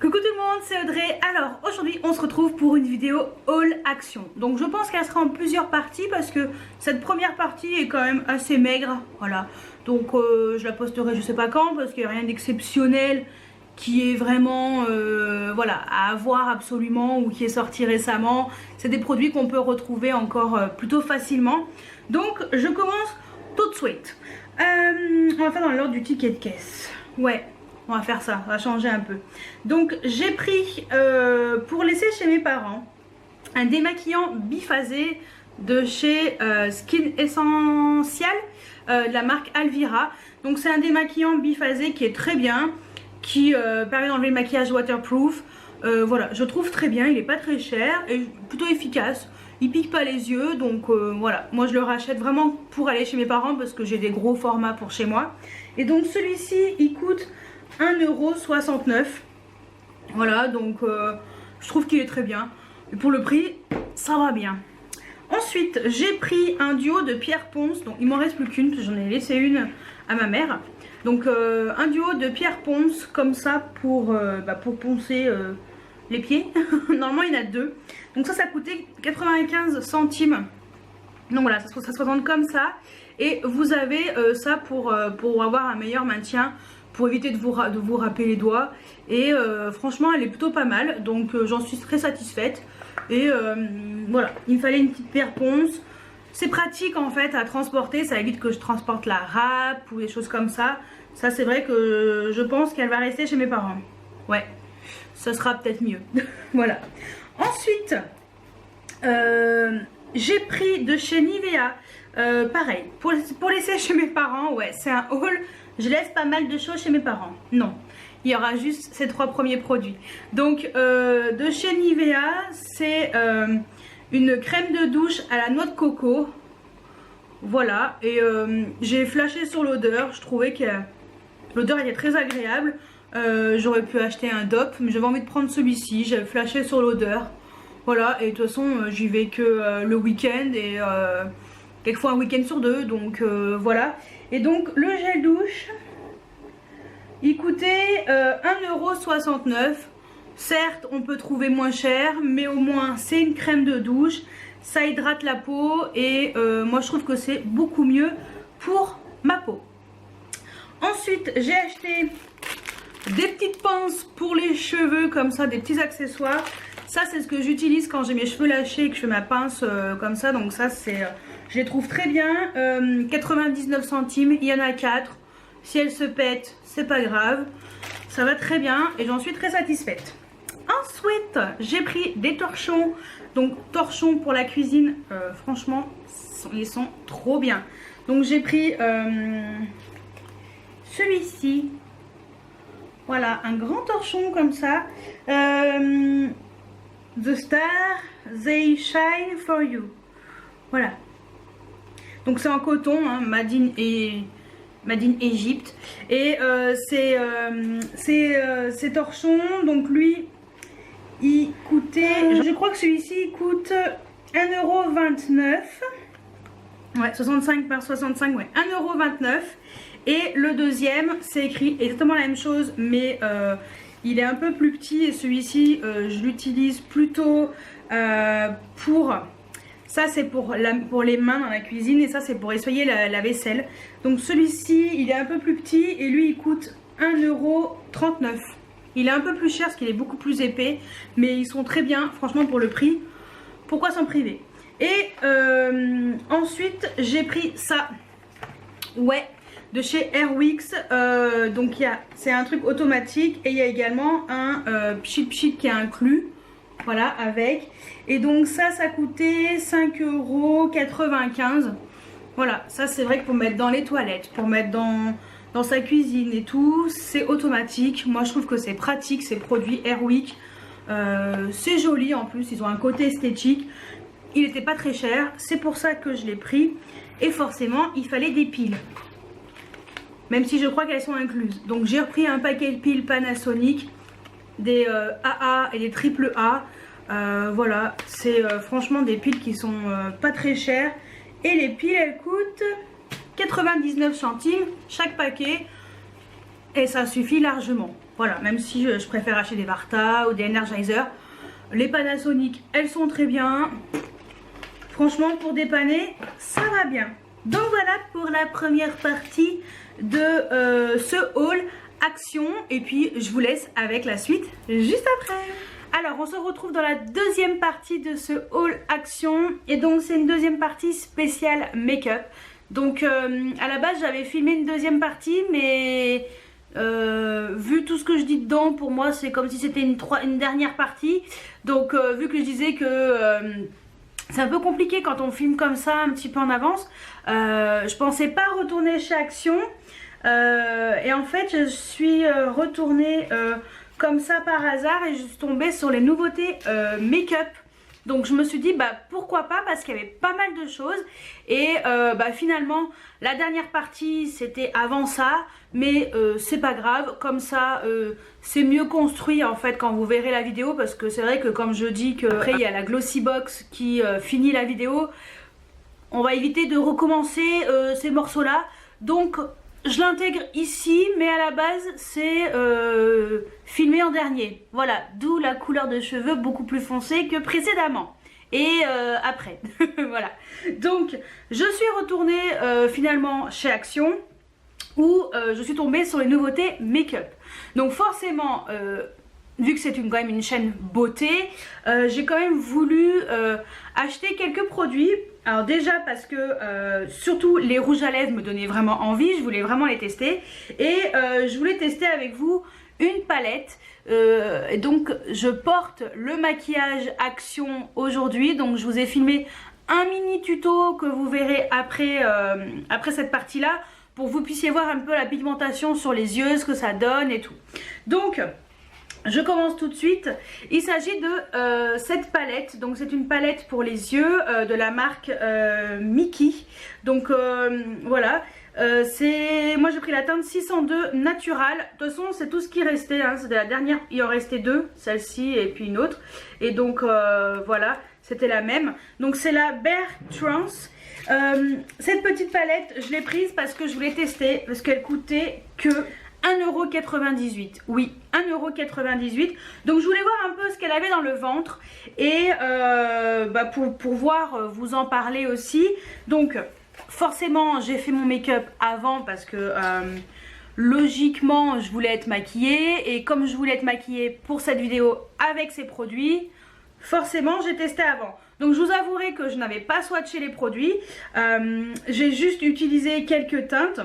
Coucou tout le monde, c'est Audrey. Alors aujourd'hui on se retrouve pour une vidéo haul action. Donc je pense qu'elle sera en plusieurs parties parce que cette première partie est quand même assez maigre. Voilà, donc je la posterai je sais pas quand parce qu'il n'y a rien d'exceptionnel qui est vraiment voilà, à avoir absolument ou qui est sorti récemment. C'est des produits qu'on peut retrouver encore plutôt facilement. Donc je commence tout de suite. On va faire dans l'ordre du ticket de caisse. Ouais, on va faire ça, on va changer un peu. Donc j'ai pris pour laisser chez mes parents un démaquillant biphasé de chez Skin Essential de la marque Alvira. Donc c'est un démaquillant biphasé qui est très bien, qui permet d'enlever le maquillage waterproof. Voilà, je trouve très bien, il est pas très cher et plutôt efficace. Il pique pas les yeux, donc voilà, moi je le rachète vraiment pour aller chez mes parents parce que j'ai des gros formats pour chez moi. Et donc celui-ci il coûte 1,69 €. Voilà, donc je trouve qu'il est très bien. Et pour le prix, ça va bien. Ensuite, j'ai pris un duo de Pierre Ponce. Donc il m'en reste plus qu'une, parce que j'en ai laissé une à ma mère. Donc un duo de Pierre Ponce, comme ça, pour poncer les pieds. Normalement il y en a deux. Donc ça coûtait 95 centimes. Donc voilà, ça se présente comme ça. Et vous avez ça pour avoir un meilleur maintien, pour éviter de vous râper les doigts. Et franchement elle est plutôt pas mal. Donc j'en suis très satisfaite. Et voilà, il me fallait une petite Pierre Ponce. C'est pratique en fait à transporter, ça évite que je transporte la râpe ou des choses comme ça. Ça c'est vrai que je pense qu'elle va rester chez mes parents. Ouais, ça sera peut-être mieux. Voilà. Ensuite, j'ai pris de chez Nivea, pareil, pour laisser chez mes parents. Ouais, c'est un haul, je laisse pas mal de choses chez mes parents. Non, il y aura juste ces trois premiers produits. Donc de chez Nivea, c'est une crème de douche à la noix de coco. Voilà, et j'ai flashé sur l'odeur, je trouvais que l'odeur était très agréable. J'aurais pu acheter un DOP, mais j'avais envie de prendre celui-ci, j'ai flashé sur l'odeur. Voilà, et de toute façon j'y vais que le week-end et quelquefois un week-end sur deux, donc voilà. Et donc le gel douche, il coûtait 1,69 €. Certes, on peut trouver moins cher, mais au moins c'est une crème de douche, ça hydrate la peau et moi je trouve que c'est beaucoup mieux pour ma peau. Ensuite, j'ai acheté des petites pinces pour les cheveux, comme ça, des petits accessoires. Ça, c'est ce que j'utilise quand j'ai mes cheveux lâchés et que je fais ma pince comme ça. Donc ça, je les trouve très bien. 99 centimes, il y en a 4. Si elle se pète, c'est pas grave. Ça va très bien et j'en suis très satisfaite. Ensuite, j'ai pris des torchons. Donc torchons pour la cuisine, franchement, ils sont trop bien. Donc j'ai pris celui-ci. Voilà, un grand torchon comme ça. The Star, They Shine For You. Voilà. Donc c'est en coton, hein, Made in Egypt. Et ces torchons, donc lui, il coûtait, je crois que celui-ci coûte 1,29 €. Ouais, 65 par 65, ouais, 1,29 €. Et le deuxième, c'est écrit exactement la même chose, mais il est un peu plus petit. Et celui-ci, je l'utilise plutôt pour... Ça, c'est pour les mains dans la cuisine et ça, c'est pour essuyer la vaisselle. Donc celui-ci, il est un peu plus petit et lui, il coûte 1,39 €. Il est un peu plus cher parce qu'il est beaucoup plus épais, mais ils sont très bien, franchement, pour le prix. Pourquoi s'en priver? Et ensuite, j'ai pris ça. Ouais, de chez Airwix. Donc c'est un truc automatique et il y a également un pchit qui est inclus. Voilà, avec. Et donc ça coûtait 5,95 €. Voilà, ça c'est vrai que pour mettre dans les toilettes, pour mettre dans sa cuisine et tout, c'est automatique. Moi je trouve que c'est pratique, ces produits Airwick. C'est joli en plus, ils ont un côté esthétique. Il n'était pas très cher, c'est pour ça que je l'ai pris. Et forcément, il fallait des piles. Même si je crois qu'elles sont incluses. Donc j'ai repris un paquet de piles Panasonic, des AA et des triple A. Voilà, c'est franchement des piles qui sont pas très chères. Et les piles, elles coûtent 99 centimes chaque paquet. Et ça suffit largement. Voilà, même si je préfère acheter des Varta ou des Energizer. Les Panasonic, elles sont très bien. Franchement, pour dépanner, ça va bien. Donc voilà pour la première partie de ce haul action. Et puis, je vous laisse avec la suite juste après. Alors, on se retrouve dans la deuxième partie de ce haul action. Et donc, c'est une deuxième partie spéciale make-up. Donc, à la base, j'avais filmé une deuxième partie, mais... vu tout ce que je dis dedans, pour moi c'est comme si c'était une dernière partie. Donc vu que je disais que c'est un peu compliqué quand on filme comme ça un petit peu en avance, je pensais pas retourner chez Action, et en fait je suis retournée comme ça par hasard et je suis tombée sur les nouveautés make-up. Donc je me suis dit bah pourquoi pas, parce qu'il y avait pas mal de choses. Et bah finalement la dernière partie c'était avant ça, mais c'est pas grave, comme ça c'est mieux construit en fait quand vous verrez la vidéo. Parce que c'est vrai que comme je dis que après il y a la glossy box qui finit la vidéo, on va éviter de recommencer ces morceaux là. Donc je l'intègre ici, mais à la base c'est filmé en dernier. Voilà, d'où la couleur de cheveux beaucoup plus foncée que précédemment. Et après, voilà. Donc je suis retournée finalement chez Action, où je suis tombée sur les nouveautés make-up. Donc forcément, vu que c'est quand même une chaîne beauté, j'ai quand même voulu acheter quelques produits. Alors déjà parce que surtout les rouges à lèvres me donnaient vraiment envie, je voulais vraiment les tester. Et je voulais tester avec vous une palette. Et donc je porte le maquillage Action aujourd'hui. Donc je vous ai filmé un mini tuto que vous verrez après, après cette partie là, pour que vous puissiez voir un peu la pigmentation sur les yeux, ce que ça donne et tout. Donc je commence tout de suite. Il s'agit de cette palette. Donc c'est une palette pour les yeux de la marque Mickey. Donc voilà. Moi j'ai pris la teinte 602 Natural. De toute façon c'est tout ce qui restait, hein. C'était la dernière, il en restait deux, celle-ci et puis une autre. Et donc voilà, c'était la même. Donc c'est la Bare Trance. Cette petite palette je l'ai prise parce que je voulais tester, parce qu'elle coûtait que 1,98 €. Oui, 1,98 €. Donc je voulais voir un peu ce qu'elle avait dans le ventre. Et bah pour pouvoir vous en parler aussi. Donc forcément j'ai fait mon make-up avant parce que logiquement je voulais être maquillée. Et comme je voulais être maquillée pour cette vidéo avec ces produits, forcément j'ai testé avant. Donc je vous avouerai que je n'avais pas swatché les produits. J'ai juste utilisé quelques teintes.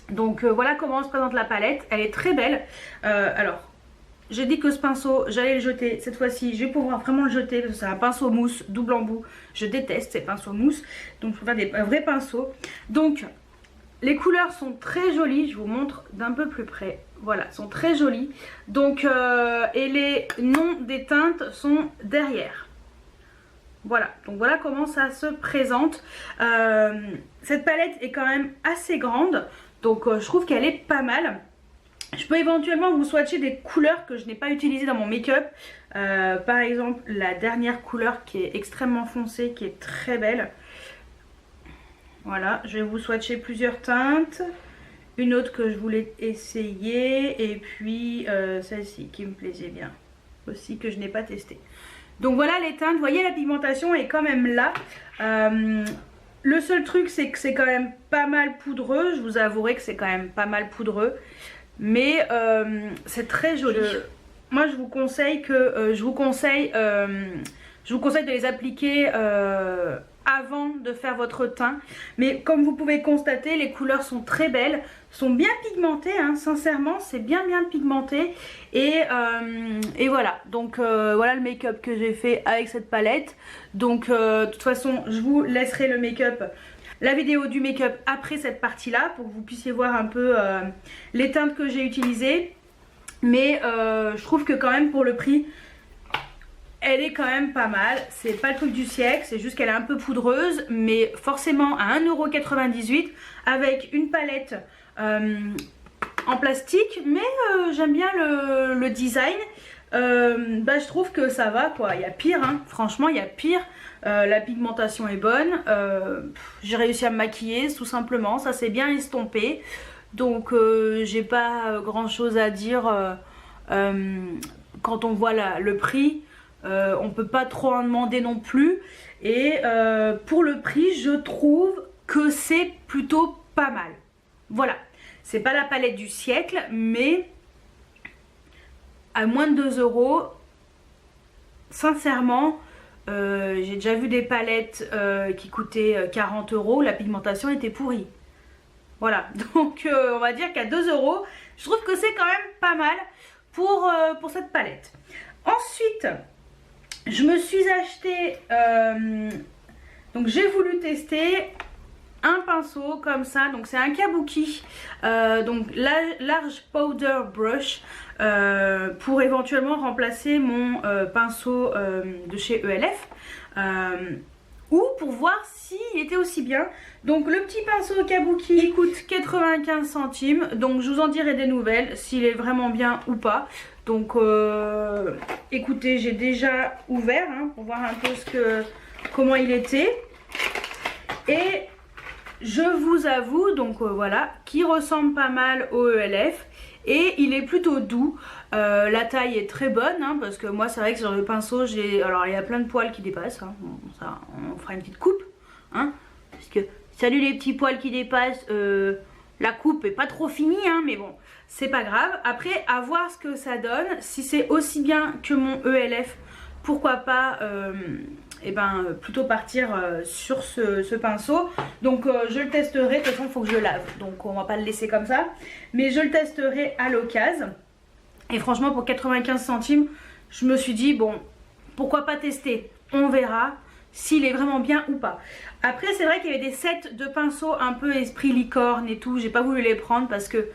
Donc voilà comment se présente la palette. Elle est très belle. Alors j'ai dit que ce pinceau j'allais le jeter. Cette fois-ci je vais pouvoir vraiment le jeter, parce que c'est un pinceau mousse double embout. Je déteste ces pinceaux mousse. Donc je peux faire des vrais pinceaux. Donc les couleurs sont très jolies. Je vous montre d'un peu plus près. Voilà, sont très jolies. Donc et les noms des teintes sont derrière. Voilà, donc voilà comment ça se présente. Cette palette est quand même assez grande. Donc je trouve qu'elle est pas mal. Je peux éventuellement vous swatcher des couleurs que je n'ai pas utilisées dans mon make-up. Par exemple la dernière couleur qui est extrêmement foncée, qui est très belle. Voilà, je vais vous swatcher plusieurs teintes. Une autre que je voulais essayer. Et puis celle-ci qui me plaisait bien aussi, que je n'ai pas testée. Donc voilà les teintes, vous voyez la pigmentation est quand même là. Le seul truc c'est que c'est quand même pas mal poudreux. Je vous avouerai que c'est quand même pas mal poudreux. Mais c'est très joli. Moi je vous conseille de les appliquer avant de faire votre teint. Mais comme vous pouvez constater, les couleurs sont très belles, sont bien pigmentées, hein, sincèrement c'est bien pigmenté. Et voilà, donc voilà le make-up que j'ai fait avec cette palette. Donc de toute façon je vous laisserai le make-up, la vidéo du make-up après cette partie là, pour que vous puissiez voir un peu les teintes que j'ai utilisées. Mais je trouve que quand même pour le prix, elle est quand même pas mal. C'est pas le truc du siècle, c'est juste qu'elle est un peu poudreuse. Mais forcément à 1,98 € avec une palette en plastique. Mais j'aime bien le design. Bah, je trouve que ça va quoi. Il y a pire, hein. Franchement il y a pire. La pigmentation est bonne. J'ai réussi à me maquiller tout simplement. Ça s'est bien estompé. Donc j'ai pas grand chose à dire Quand on voit le prix, on peut pas trop en demander non plus. Et pour le prix, je trouve que c'est plutôt pas mal. Voilà, c'est pas la palette du siècle, mais à moins de 2 €, sincèrement, j'ai déjà vu des palettes qui coûtaient 40 €, la pigmentation était pourrie. Voilà, donc on va dire qu'à 2 €, je trouve que c'est quand même pas mal pour cette palette. Ensuite, je me suis acheté, donc j'ai voulu tester un pinceau comme ça, donc c'est un kabuki, donc large powder brush, pour éventuellement remplacer mon pinceau de chez ELF, ou pour voir s'il était aussi bien. Donc le petit pinceau kabuki, il coûte 95 centimes, donc je vous en dirai des nouvelles s'il est vraiment bien ou pas. Donc écoutez, j'ai déjà ouvert pour voir un peu comment il était, et je vous avoue donc voilà, qu'il ressemble pas mal au ELF et il est plutôt doux. La taille est très bonne parce que moi c'est vrai que sur le pinceau alors il y a plein de poils qui dépassent, bon, ça on fera une petite coupe parce que salut les petits poils qui dépassent, la coupe est pas trop finie mais bon c'est pas grave. Après à voir ce que ça donne, si c'est aussi bien que mon ELF, pourquoi pas plutôt partir sur ce pinceau. Donc je le testerai, de toute façon il faut que je le lave, donc on va pas le laisser comme ça, mais je le testerai à l'occasion. Et franchement pour 95 centimes je me suis dit bon, pourquoi pas tester, on verra s'il est vraiment bien ou pas. Après c'est vrai qu'il y avait des sets de pinceaux un peu esprit licorne et tout, j'ai pas voulu les prendre parce que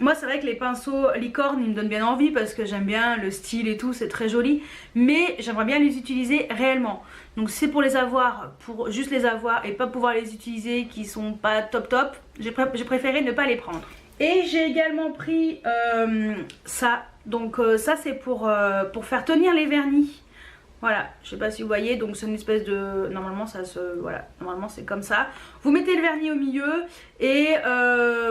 moi c'est vrai que les pinceaux licorne ils me donnent bien envie parce que j'aime bien le style et tout, c'est très joli, mais j'aimerais bien les utiliser réellement. Donc c'est pour les avoir, pour juste les avoir et pas pouvoir les utiliser qui sont pas top top, j'ai préféré ne pas les prendre. Et j'ai également pris ça, donc ça c'est pour faire tenir les vernis. Voilà, je sais pas si vous voyez, donc c'est une espèce de... Normalement ça se... Voilà, normalement c'est comme ça. Vous mettez le vernis au milieu et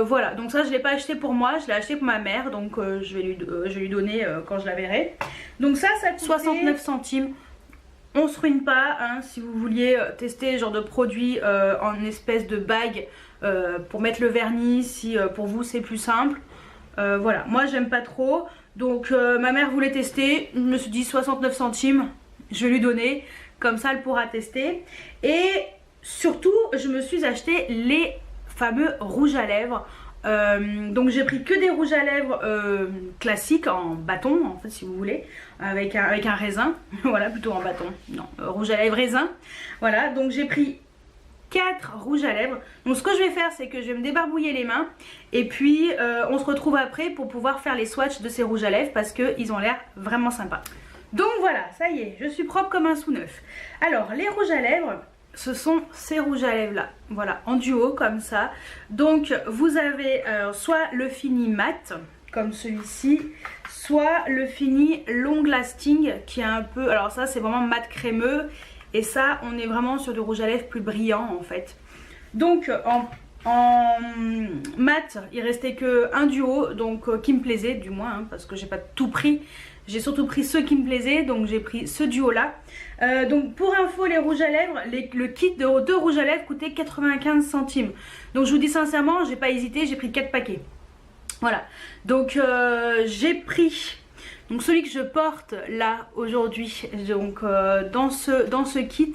voilà. Donc ça je l'ai pas acheté pour moi, je l'ai acheté pour ma mère. Donc je vais lui donner quand je la verrai. Donc ça coûte 69 centimes. On se ruine pas si vous vouliez tester ce genre de produit en espèce de bague pour mettre le vernis, si pour vous c'est plus simple. Voilà, moi j'aime pas trop. Donc ma mère voulait tester, je me suis dit 69 centimes. Je vais lui donner, comme ça elle pourra tester. Et surtout je me suis acheté les fameux rouges à lèvres. Donc j'ai pris que des rouges à lèvres classiques en bâton en fait si vous voulez, avec un raisin. Voilà, plutôt en bâton, non, rouge à lèvres raisin. Voilà, donc j'ai pris 4 rouges à lèvres. Donc ce que je vais faire c'est que je vais me débarbouiller les mains et puis on se retrouve après pour pouvoir faire les swatchs de ces rouges à lèvres parce qu'ils ont l'air vraiment sympas. Donc voilà, ça y est, je suis propre comme un sous-neuf. Alors les rouges à lèvres, ce sont ces rouges à lèvres là, voilà, en duo comme ça. Donc vous avez soit le fini mat comme celui-ci, soit le fini long lasting qui est un peu, alors ça c'est vraiment mat crémeux et ça on est vraiment sur du rouge à lèvres plus brillant en fait. Donc en mat il restait que un duo, donc qui me plaisait du moins parce que j'ai pas tout pris. J'ai surtout pris ceux qui me plaisaient, donc j'ai pris ce duo là. Donc pour info, les rouges à lèvres, le kit de 2 rouges à lèvres coûtait 95 centimes. Donc je vous dis sincèrement, j'ai pas hésité, j'ai pris 4 paquets. Voilà, donc j'ai pris donc celui que je porte là aujourd'hui, donc dans ce kit.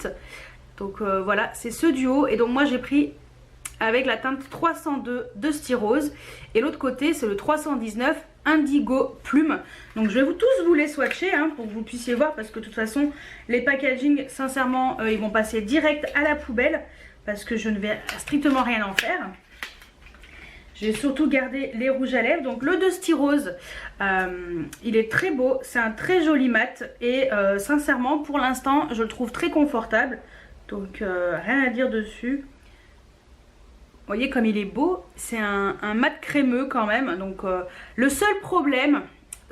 Donc voilà, c'est ce duo et donc moi j'ai pris avec la teinte 302 de Styrose et l'autre côté c'est le 319 Indigo Plume. Donc je vais tous vous les swatcher pour que vous puissiez voir parce que de toute façon les packaging sincèrement ils vont passer direct à la poubelle parce que je ne vais strictement rien en faire. J'ai surtout gardé les rouges à lèvres. Donc le de Styrose il est très beau, c'est un très joli mat et sincèrement pour l'instant je le trouve très confortable, donc rien à dire dessus. Vous voyez comme il est beau, c'est un mat crémeux quand même. Donc le seul problème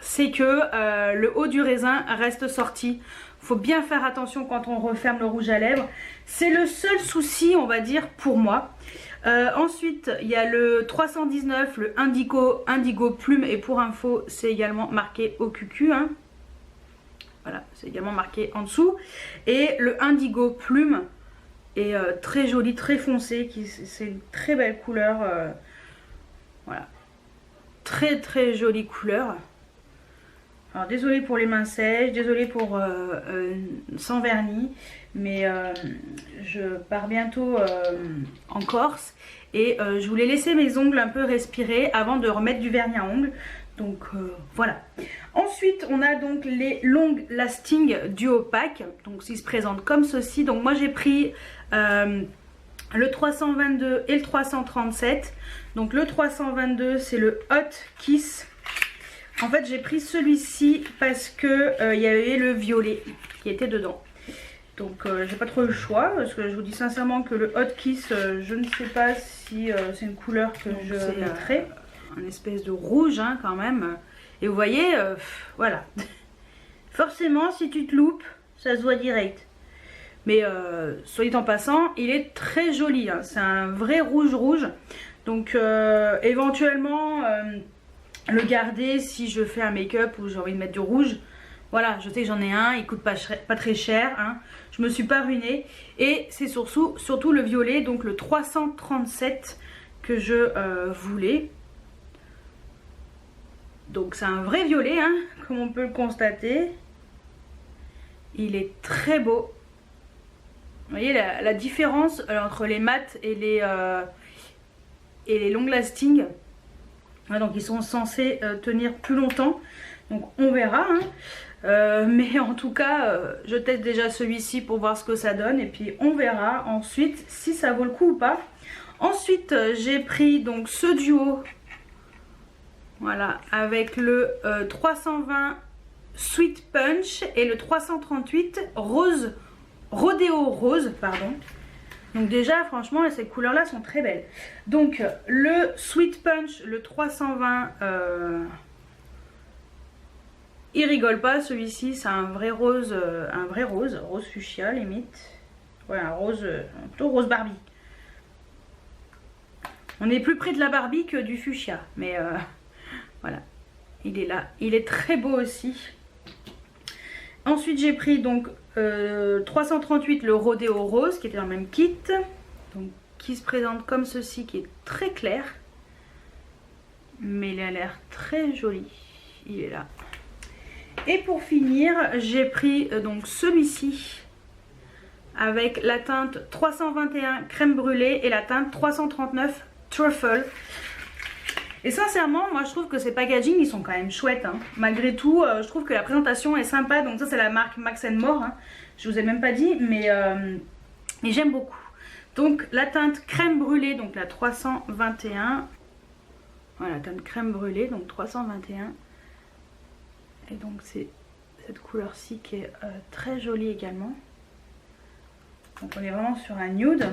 c'est que le haut du raisin reste sorti. Faut bien faire attention quand on referme le rouge à lèvres. C'est le seul souci on va dire pour moi. Ensuite il y a le 319, le Indigo Plume, et pour info c'est également marqué au QQ, hein. Voilà, c'est également marqué en dessous. Et le Indigo Plume est très joli, très foncé, c'est une très belle couleur, voilà, très jolie couleur. Alors désolée pour les mains sèches, désolée pour sans vernis, mais je pars bientôt en Corse et je voulais laisser mes ongles un peu respirer avant de remettre du vernis à ongles. Donc voilà. Ensuite on a donc les Long Lasting Duo Pack, donc ils se présentent comme ceci. Donc moi j'ai pris le 322 et le 337. Donc le 322 c'est le Hot Kiss. En fait j'ai pris celui-ci parce que il y avait le violet qui était dedans. Donc j'ai pas trop le choix, parce que je vous dis sincèrement que le Hot Kiss, je ne sais pas si c'est une couleur que je mettrai. Un espèce de rouge, hein, quand même. Et vous voyez, voilà. Forcément si tu te loupes, ça se voit direct. Mais soit dit en passant, il est très joli, hein. C'est un vrai rouge. Donc éventuellement le garder si je fais un make-up ou j'ai envie de mettre du rouge. Voilà, je sais que j'en ai un, il coûte pas très cher, hein. Je me suis pas ruinée. Et c'est surtout le violet, donc le 337 que je voulais. Donc c'est un vrai violet, hein, comme on peut le constater. Il est très beau. Vous voyez la différence entre les mats et les long lasting. Ouais, donc ils sont censés tenir plus longtemps. Donc on verra, hein. Mais en tout cas je teste déjà celui-ci pour voir ce que ça donne. Et puis on verra ensuite si ça vaut le coup ou pas. Ensuite j'ai pris donc ce duo. Voilà, avec le 320 Sweet Punch et le 338 Rodeo Rose, pardon. Donc déjà, franchement, ces couleurs-là sont très belles. Donc, le Sweet Punch, le 320, il rigole pas, celui-ci, c'est un vrai rose, rose fuchsia limite. Ouais, un rose, plutôt rose Barbie. On est plus près de la Barbie que du fuchsia, mais... voilà, il est là, il est très beau aussi. Ensuite j'ai pris donc 338 le Rodeo Rose qui était dans le même kit, donc qui se présente comme ceci, qui est très clair, mais il a l'air très joli, il est là. Et pour finir j'ai pris donc celui-ci avec la teinte 321 crème brûlée et la teinte 339 truffle. Et sincèrement, moi je trouve que ces packaging ils sont quand même chouettes, hein. Malgré tout, je trouve que la présentation est sympa. Donc ça c'est la marque Max & More, hein. Je vous ai même pas dit, mais j'aime beaucoup. Donc la teinte crème brûlée, donc la 321. Voilà, la teinte crème brûlée, donc 321. Et donc c'est cette couleur-ci qui est très jolie également. Donc on est vraiment sur un nude.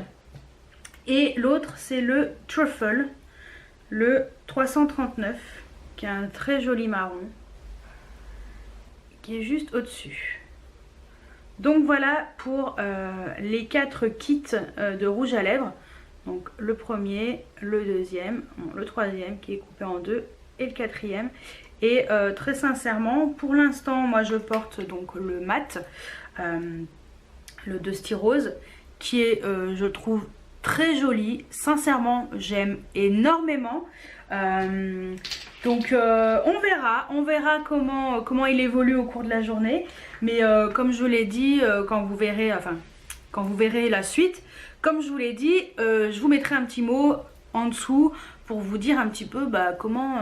Et l'autre c'est le Truffle, le 339, qui est un très joli marron, qui est juste au-dessus. Donc voilà pour les 4 kits de rouge à lèvres. Donc le premier, le deuxième, le troisième qui est coupé en deux et le quatrième. Et très sincèrement, pour l'instant, moi je porte donc le mat, le Dusty Rose, qui est, je trouve, très joli. Sincèrement, j'aime énormément. Donc on verra comment il évolue au cours de la journée. Mais comme je vous l'ai dit, quand vous verrez la suite, comme je vous l'ai dit, je vous mettrai un petit mot en dessous pour vous dire un petit peu comment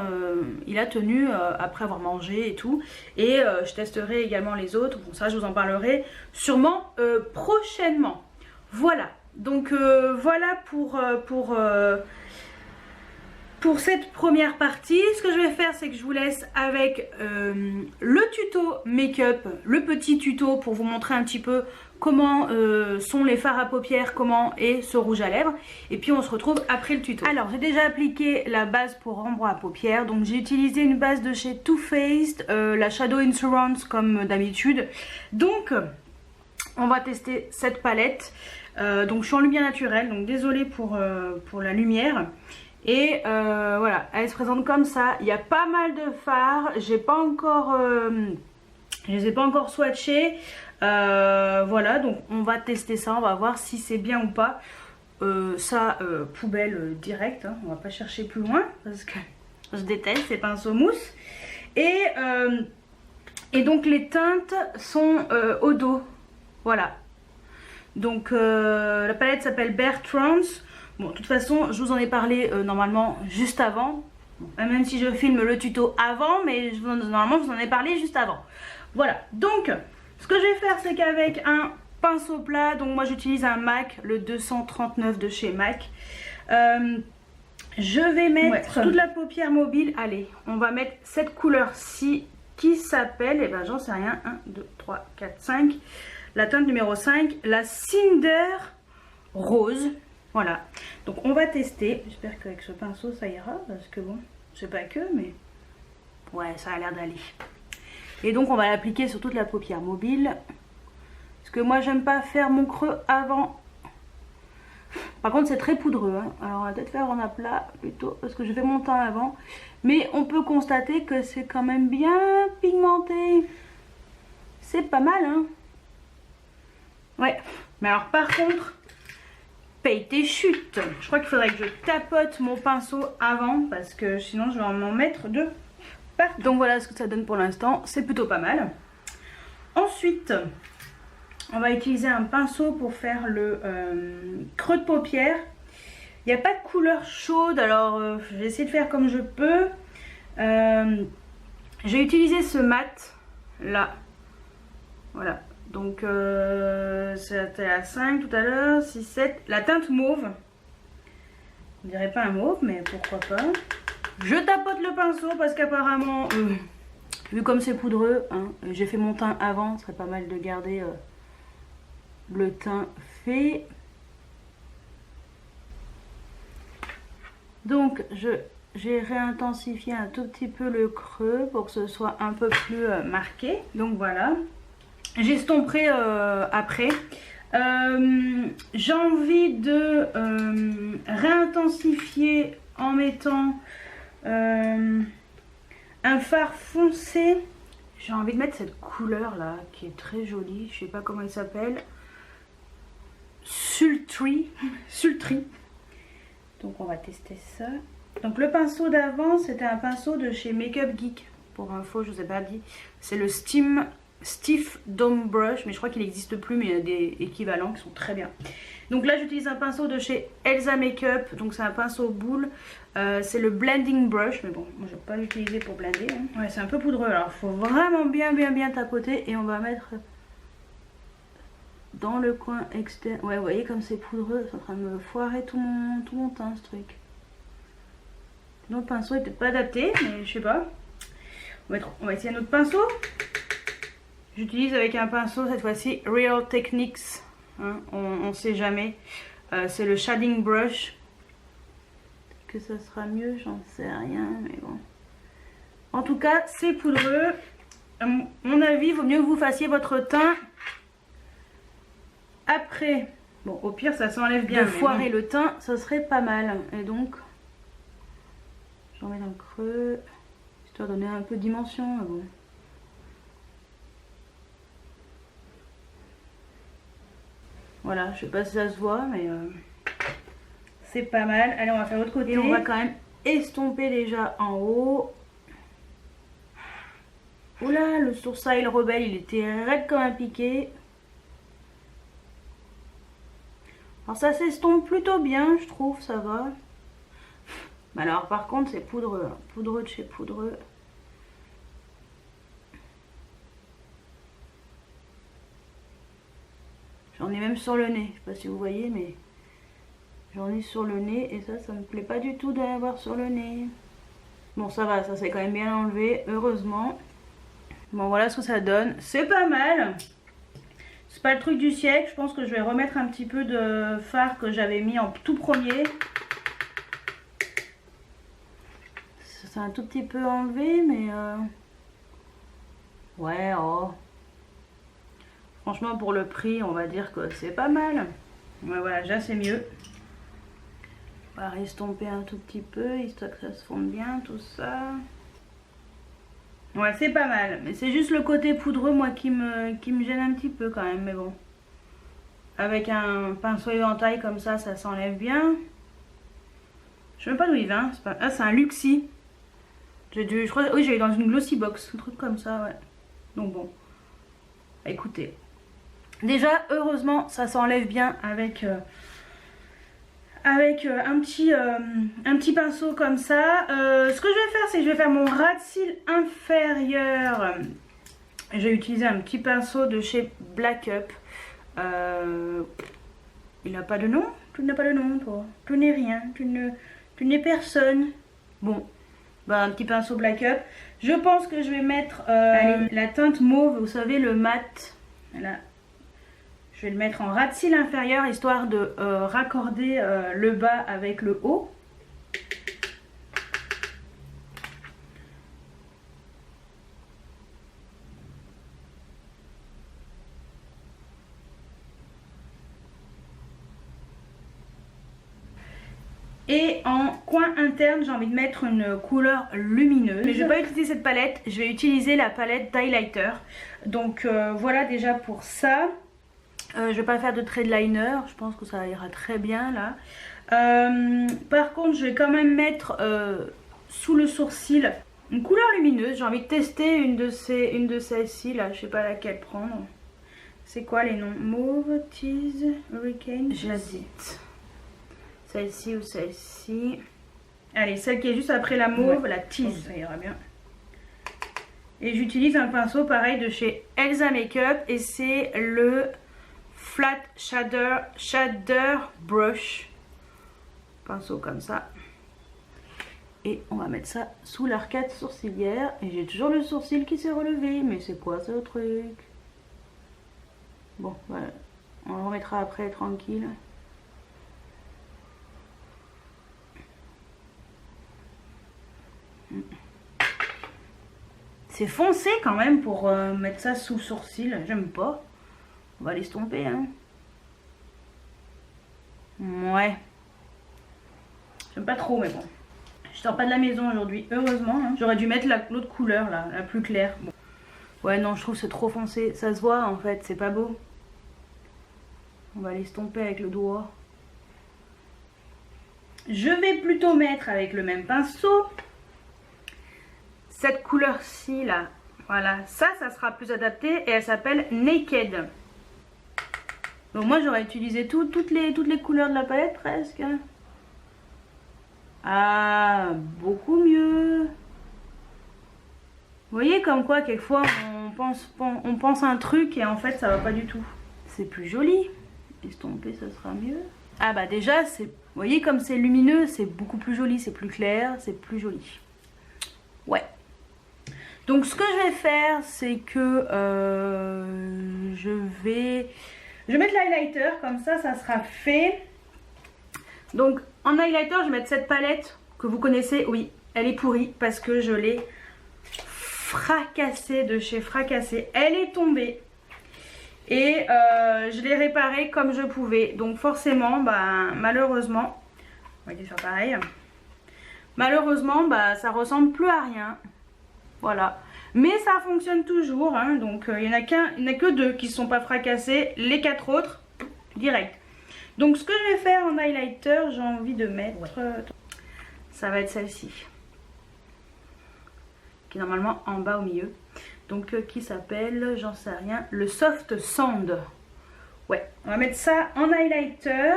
il a tenu après avoir mangé et tout. Et je testerai également les autres. Bon, ça je vous en parlerai sûrement prochainement. Voilà, donc voilà pour cette première partie. Ce que je vais faire, c'est que je vous laisse avec le tuto make-up, le petit tuto pour vous montrer un petit peu comment sont les fards à paupières, comment est ce rouge à lèvres. Et puis on se retrouve après le tuto. Alors j'ai déjà appliqué la base pour ombre à paupières. Donc j'ai utilisé une base de chez Too Faced, la Shadow Insurance comme d'habitude. Donc on va tester cette palette. Donc je suis en lumière naturelle, donc désolée pour la lumière. Et voilà, elle se présente comme ça. Il y a pas mal de fards. J'ai pas encore, je les ai pas encore swatchés. Voilà, donc on va tester ça. On va voir si c'est bien ou pas. Ça, poubelle directe. Hein, on va pas chercher plus loin parce que je déteste ces pinceaux mousse. Et donc les teintes sont au dos. Voilà. Donc la palette s'appelle Bare Trance. Bon, de toute façon, je vous en ai parlé normalement juste avant. Bon, même si je filme le tuto avant, mais normalement, je vous en ai parlé juste avant. Voilà, donc, ce que je vais faire, c'est qu'avec un pinceau plat, donc moi j'utilise un MAC, le 239 de chez MAC. Je vais mettre toute la paupière mobile. Allez, on va mettre cette couleur-ci qui s'appelle, eh ben j'en sais rien, 1, 2, 3, 4, 5. La teinte numéro 5, la Cinder Rose. Voilà, donc on va tester. J'espère qu'avec ce pinceau ça ira, parce que bon, c'est pas que, mais ouais, ça a l'air d'aller. Et donc on va l'appliquer sur toute la paupière mobile, parce que moi j'aime pas faire mon creux avant. Par contre c'est très poudreux, hein. Alors on va peut-être faire en aplat plutôt, parce que je fais mon teint avant. Mais on peut constater que c'est quand même bien pigmenté. C'est pas mal, hein. Ouais, mais alors par contre, paye tes chutes. Je crois qu'il faudrait que je tapote mon pinceau avant, parce que sinon je vais m'en mettre de partout. Donc voilà ce que ça donne pour l'instant, c'est plutôt pas mal. Ensuite, on va utiliser un pinceau pour faire le creux de paupière. Il n'y a pas de couleur chaude, alors je vais essayer de faire comme je peux. J'ai utilisé ce mat là, voilà. Donc c'était à 5 tout à l'heure, 6, 7, la teinte mauve. On dirait pas un mauve, mais pourquoi pas. Je tapote le pinceau parce qu'apparemment, vu comme c'est poudreux, hein, j'ai fait mon teint avant, ce serait pas mal de garder le teint fait. Donc j'ai réintensifié un tout petit peu le creux pour que ce soit un peu plus marqué. Donc voilà. J'estomperai après. J'ai envie de réintensifier en mettant un fard foncé. J'ai envie de mettre cette couleur là qui est très jolie. Je sais pas comment elle s'appelle. Sultry. Donc on va tester ça. Donc le pinceau d'avant c'était un pinceau de chez Makeup Geek. Pour info, je vous ai pas dit. C'est le Stiff Dome Brush, mais je crois qu'il n'existe plus, mais il y a des équivalents qui sont très bien. Donc là j'utilise un pinceau de chez Elsa Makeup, donc c'est un pinceau boule, c'est le Blending Brush, mais bon, moi je vais pas l'utiliser pour blender, hein. Ouais, c'est un peu poudreux, alors il faut vraiment bien tapoter, et on va mettre dans le coin externe. Ouais, vous voyez comme c'est poudreux, c'est en train de me foirer tout mon teint ce truc. Donc le pinceau était pas adapté, mais je sais pas. On va essayer un autre pinceau. J'utilise avec un pinceau cette fois-ci Real Techniques, hein, on sait jamais. C'est le Shading Brush. Peut-être que ça sera mieux, j'en sais rien, mais bon. En tout cas, c'est poudreux. À mon avis, il vaut mieux que vous fassiez votre teint après. Bon, au pire, ça s'enlève bien. De foirer le teint, ça serait pas mal. Et donc, j'en mets dans le creux, histoire de donner un peu de dimension. Bon. Voilà, je sais pas si ça se voit, mais c'est pas mal. Allez, on va faire l'autre côté. Et on va quand même estomper déjà en haut. Oula, le sourcil rebelle, il était raide comme un piqué. Alors ça s'estompe plutôt bien, je trouve, ça va. Mais alors par contre, c'est poudreux, hein. Poudreux de chez poudreux. J'en ai même sur le nez, je sais pas si vous voyez, mais j'en ai sur le nez et ça me plaît pas du tout d'en avoir sur le nez. Bon, ça va, ça s'est quand même bien enlevé, heureusement. Bon, voilà ce que ça donne, c'est pas mal. C'est pas le truc du siècle, je pense que je vais remettre un petit peu de fard que j'avais mis en tout premier. C'est un tout petit peu enlevé, mais ouais, oh. Franchement, pour le prix, on va dire que c'est pas mal. Ouais, voilà, déjà c'est mieux. On va estomper un tout petit peu, histoire que ça se fonde bien, tout ça. Ouais, c'est pas mal. Mais c'est juste le côté poudreux, moi, qui me gêne un petit peu quand même. Mais bon. Avec un pinceau éventail comme ça s'enlève bien. Je sais même pas d'où il vient. Pas... Ah, c'est un Luxi. Je crois... Oui, j'ai eu dans une glossy box. Un truc comme ça, ouais. Donc bon. Écoutez. Déjà, heureusement, ça s'enlève bien avec... un petit pinceau comme ça. Ce que je vais faire, c'est que je vais faire mon ras de cils inférieur. Je vais utiliser un petit pinceau de chez Black Up. Il n'a pas de nom. Tu n'as pas de nom, toi. Tu n'es rien. Tu n'es personne. Bon, bah, un petit pinceau Black Up. Je pense que je vais mettre la teinte mauve. Vous savez, le mat. Là. Je vais le mettre en ras de cils inférieur, histoire de raccorder le bas avec le haut. Et en coin interne, j'ai envie de mettre une couleur lumineuse. Mais je ne vais pas utiliser cette palette, je vais utiliser la palette d'highlighter. Donc voilà déjà pour ça. Je ne vais pas faire de trait de liner, je pense que ça ira très bien là. Par contre, je vais quand même mettre sous le sourcil une couleur lumineuse. J'ai envie de tester une de celles-ci là, je sais pas laquelle prendre. C'est quoi les noms? Mauve, Tease, Hurricane, j'hésite. Celle-ci ou celle-ci. Allez, celle qui est juste après la mauve, ouais, la Tease, ça ira bien. Et j'utilise un pinceau pareil de chez Elsa Makeup et c'est le Flat Shader Brush. Pinceau comme ça. Et on va mettre ça sous l'arcade sourcilière. Et j'ai toujours le sourcil qui s'est relevé. Mais c'est quoi ce truc? Bon, voilà. On le remettra après tranquille. C'est foncé quand même pour mettre ça sous sourcil. J'aime pas. On va l'estomper, hein. Ouais. J'aime pas trop, mais bon. Je sors pas de la maison aujourd'hui, heureusement. Hein. J'aurais dû mettre l'autre couleur, là, la plus claire. Bon. Ouais, non, je trouve que c'est trop foncé. Ça se voit, en fait, c'est pas beau. On va l'estomper avec le doigt. Je vais plutôt mettre avec le même pinceau cette couleur-ci, là. Voilà, ça sera plus adapté et elle s'appelle Naked. Donc moi j'aurais utilisé toutes les couleurs de la palette presque. Ah, beaucoup mieux. Vous voyez comme quoi quelquefois on pense un truc et en fait ça va pas du tout. C'est plus joli. Estomper ça sera mieux. Ah bah déjà, vous voyez comme c'est lumineux, c'est beaucoup plus joli, c'est plus clair, c'est plus joli. Ouais. Donc ce que je vais faire, c'est que je vais mettre l'highlighter, comme ça sera fait. Donc en highlighter, je vais mettre cette palette que vous connaissez. Oui, elle est pourrie parce que je l'ai fracassée de chez Fracassée. Elle est tombée et je l'ai réparée comme je pouvais. Donc forcément, bah, malheureusement, on va essayer de faire pareil. Malheureusement, bah, ça ressemble plus à rien. Voilà. Mais ça fonctionne toujours, hein, donc il n'y en a que deux qui ne sont pas fracassés, les 4 autres, direct. Donc ce que je vais faire en highlighter, j'ai envie de mettre, ça va être celle-ci, qui est normalement en bas au milieu, donc qui s'appelle, j'en sais rien, le Soft Sand. Ouais, on va mettre ça en highlighter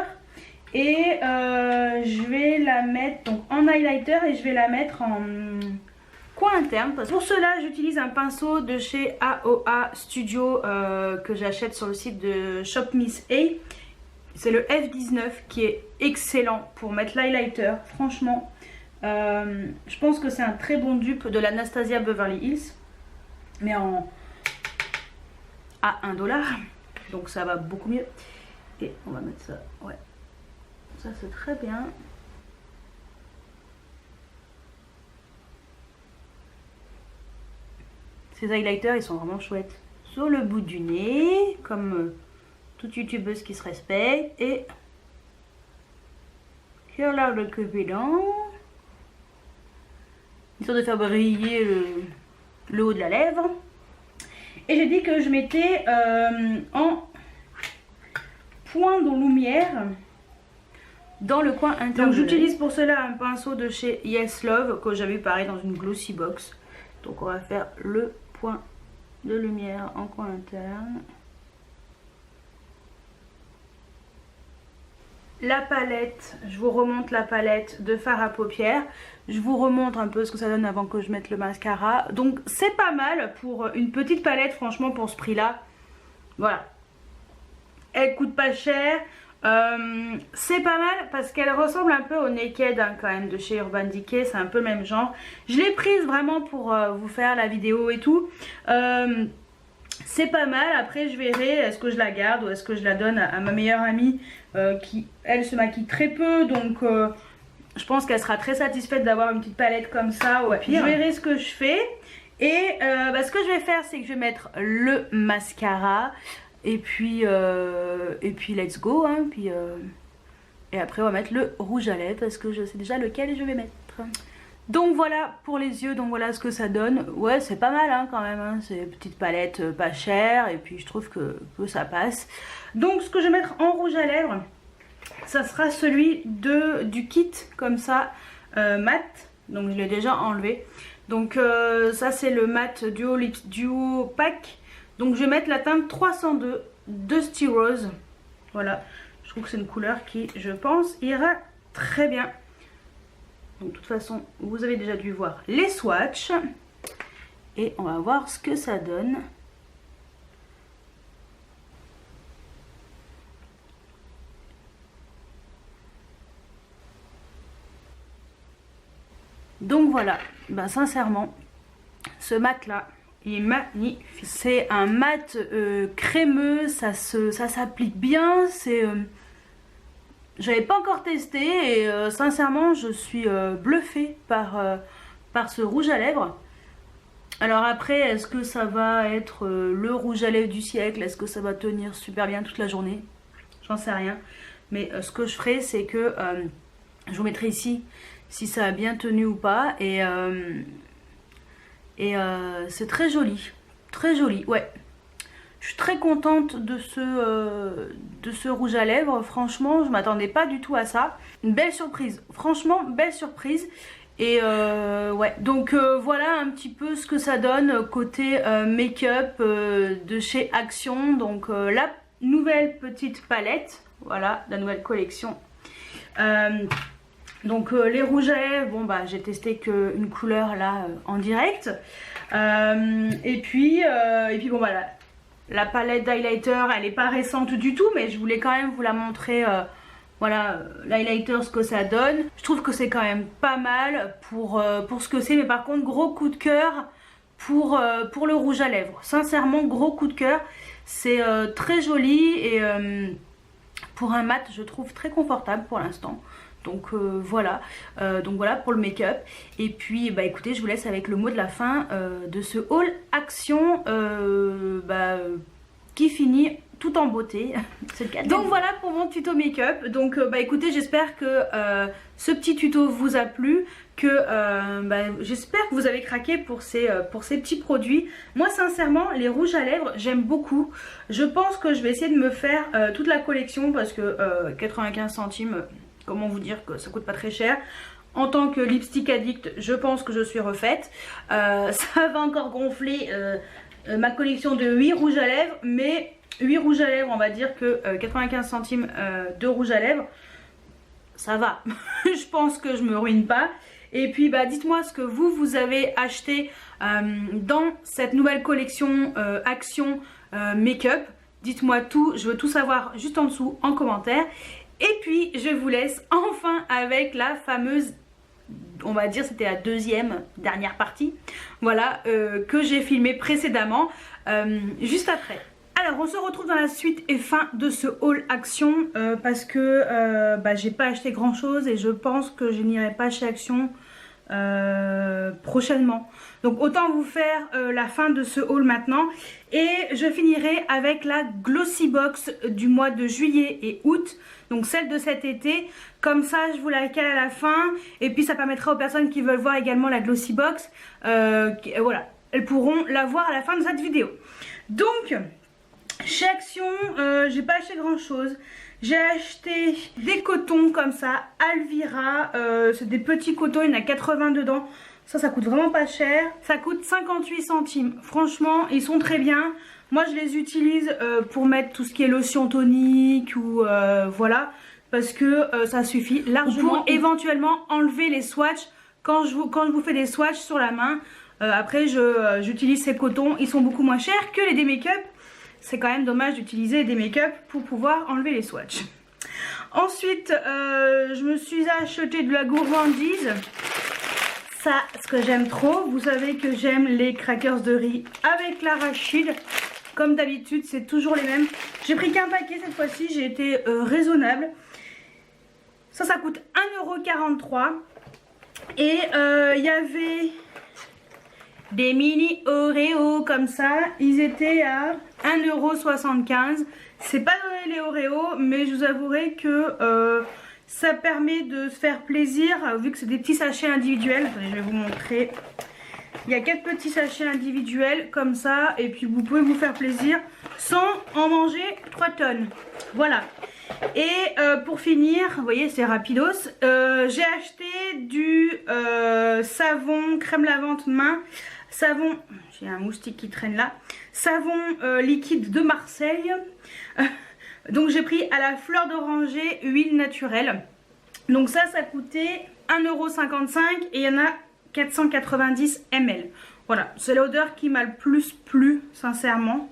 et je vais la mettre donc en highlighter et je vais la mettre en coin interne. Pour cela, j'utilise un pinceau de chez AOA Studio que j'achète sur le site de Shop Miss A. C'est le F19 qui est excellent pour mettre l'highlighter. Franchement, je pense que c'est un très bon dupe de l'Anastasia Beverly Hills. Mais à 1 $. Donc ça va beaucoup mieux. Et on va mettre ça. Ouais. Ça c'est très bien. Ces highlighters, ils sont vraiment chouettes. Sur le bout du nez, comme toute youtubeuse qui se respecte. Et curler de cupidon, histoire de faire briller le haut de la lèvre. Et j'ai dit que je mettais en point de lumière dans le coin intérieur. Donc j'utilise pour cela un pinceau de chez Yes Love que j'avais pareil dans une glossy box. Donc on va faire le point de lumière en coin interne. La palette, je vous remonte la palette de fard à paupières. Je vous remontre un peu ce que ça donne avant que je mette le mascara. Donc c'est pas mal pour une petite palette, franchement, pour ce prix là. Voilà. Elle coûte pas cher. C'est pas mal parce qu'elle ressemble un peu au Naked hein, quand même de chez Urban Decay. C'est un peu le même genre. Je l'ai prise vraiment pour vous faire la vidéo et tout. C'est pas mal. Après je verrai est-ce que je la garde ou est-ce que je la donne à ma meilleure amie qui elle se maquille très peu. Donc je pense qu'elle sera très satisfaite d'avoir une petite palette comme ça. Ouais, je verrai ce que je fais. Et ce que je vais faire c'est que je vais mettre le mascara. Et puis let's go hein. Et après on va mettre le rouge à lèvres parce que je sais déjà lequel je vais mettre. Donc voilà pour les yeux, donc voilà ce que ça donne. Ouais c'est pas mal hein, quand même hein. C'est une petite palette pas chère et puis je trouve que ça passe. Donc ce que je vais mettre en rouge à lèvres, ça sera celui du kit comme ça mat. Donc je l'ai déjà enlevé. Donc ça c'est le mat duo pack. Donc je vais mettre la teinte 302 de Sti Rose. Voilà, je trouve que c'est une couleur qui, je pense, ira très bien. Donc de toute façon, vous avez déjà dû voir les swatchs. Et on va voir ce que ça donne. Donc voilà, ben sincèrement, ce mat là, il est magnifique. C'est un mat crémeux, ça s'applique bien. J'avais pas encore testé et sincèrement je suis bluffée par ce rouge à lèvres. Alors après, est-ce que ça va être le rouge à lèvres du siècle? Est-ce que ça va tenir super bien toute la journée? J'en sais rien. Mais ce que je ferai, c'est que je vous mettrai ici si ça a bien tenu ou pas. Et c'est très joli, ouais. Je suis très contente de ce rouge à lèvres. Franchement, je m'attendais pas du tout à ça. Une belle surprise, franchement, belle surprise. Et ouais, donc voilà un petit peu ce que ça donne côté make-up de chez Action. Donc la nouvelle petite palette, voilà, la nouvelle collection. Donc les rouges à lèvres, bon bah j'ai testé qu'une couleur là en direct. Et puis bon voilà, la palette d'highlighter elle est pas récente du tout, mais je voulais quand même vous la montrer. Voilà, l'highlighter ce que ça donne. Je trouve que c'est quand même pas mal pour ce que c'est, mais par contre gros coup de cœur pour le rouge à lèvres. Sincèrement gros coup de cœur, c'est très joli et pour un mat je trouve très confortable pour l'instant. Donc voilà pour le make-up. Et puis bah écoutez, je vous laisse avec le mot de la fin de ce haul Action qui finit tout en beauté. Donc voilà pour mon tuto make-up. Donc bah écoutez, j'espère que ce petit tuto vous a plu, que j'espère que vous avez craqué pour ces petits produits. Moi sincèrement les rouges à lèvres j'aime beaucoup. Je pense que je vais essayer de me faire toute la collection parce que 95 centimes, comment vous dire que ça coûte pas très cher. En tant que lipstick addict, je pense que je suis refaite. Ça va encore gonfler ma collection de 8 rouges à lèvres, mais 8 rouges à lèvres, on va dire que 95 centimes de rouge à lèvres, ça va. Je pense que je me ruine pas. Et puis bah dites-moi ce que vous avez acheté dans cette nouvelle collection Action Make-up. Dites-moi tout, je veux tout savoir juste en dessous en commentaire. Et puis je vous laisse enfin avec la fameuse, on va dire c'était la dernière partie, voilà, que j'ai filmée précédemment, juste après. Alors on se retrouve dans la suite et fin de ce haul Action parce que j'ai pas acheté grand chose et je pense que je n'irai pas chez Action prochainement. Donc autant vous faire la fin de ce haul maintenant. Et je finirai avec la Glossy Box du mois de juillet et août. Donc celle de cet été. Comme ça je vous la cale à la fin. Et puis ça permettra aux personnes qui veulent voir également la Glossy Box. Voilà, elles pourront la voir à la fin de cette vidéo. Donc chez Action, j'ai pas acheté grand chose. J'ai acheté des cotons comme ça, Alvira, c'est des petits cotons, il y en a 80 dedans. Ça coûte vraiment pas cher. Ça coûte 58 centimes. Franchement, ils sont très bien. Moi, je les utilise pour mettre tout ce qui est lotion tonique ou voilà. Parce que ça suffit largement. Pour éventuellement enlever les swatchs quand je vous fais des swatchs sur la main. Après, j'utilise ces cotons. Ils sont beaucoup moins chers que les des make-up. C'est quand même dommage d'utiliser des make-up pour pouvoir enlever les swatchs. Ensuite, je me suis acheté de la gourmandise. Ça, ce que j'aime trop. Vous savez que j'aime les crackers de riz avec l'arachide. Comme d'habitude, c'est toujours les mêmes. J'ai pris qu'un paquet cette fois-ci. J'ai été raisonnable. Ça coûte 1,43 €. Et il y avait des mini Oreo comme ça. Ils étaient à 1,75 €. C'est pas donné les Oreos, mais je vous avouerai que ça permet de se faire plaisir vu que c'est des petits sachets individuels. Attendez, je vais vous montrer. Il y a 4 petits sachets individuels comme ça et puis vous pouvez vous faire plaisir sans en manger 3 tonnes. Voilà. Et pour finir, vous voyez c'est rapidos, j'ai acheté du savon crème lavante main, savon, j'ai un moustique qui traîne là, savon liquide de Marseille. Donc j'ai pris à la fleur d'oranger, huile naturelle. Donc ça coûtait 1,55 € et il y en a 490 ml. Voilà, c'est l'odeur qui m'a le plus plu, sincèrement.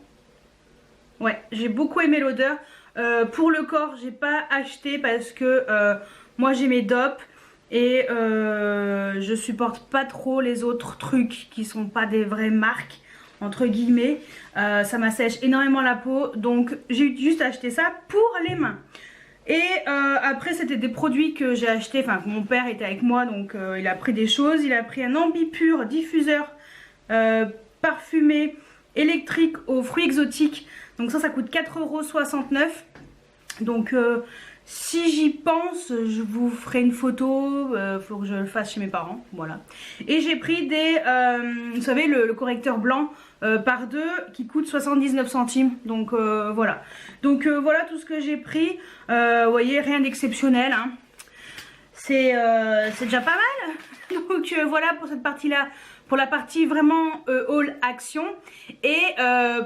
Ouais, j'ai beaucoup aimé l'odeur. Pour le corps, j'ai pas acheté parce que moi j'ai mes dopes et je supporte pas trop les autres trucs qui sont pas des vraies marques. Entre guillemets, ça m'assèche énormément la peau, donc j'ai juste acheté ça pour les mains. Et après c'était des produits que j'ai acheté, enfin mon père était avec moi, donc il a pris des choses. Il a pris un Ambipur diffuseur parfumé électrique aux fruits exotiques, donc ça coûte 4,69 €. Donc si j'y pense, je vous ferai une photo, faut que je le fasse chez mes parents, voilà. Et j'ai pris des, vous savez le correcteur blanc par 2 qui coûte 79 centimes, donc voilà. Donc voilà tout ce que j'ai pris, vous voyez rien d'exceptionnel, hein. C'est déjà pas mal. Donc voilà pour cette partie là, pour la partie vraiment haul action. Et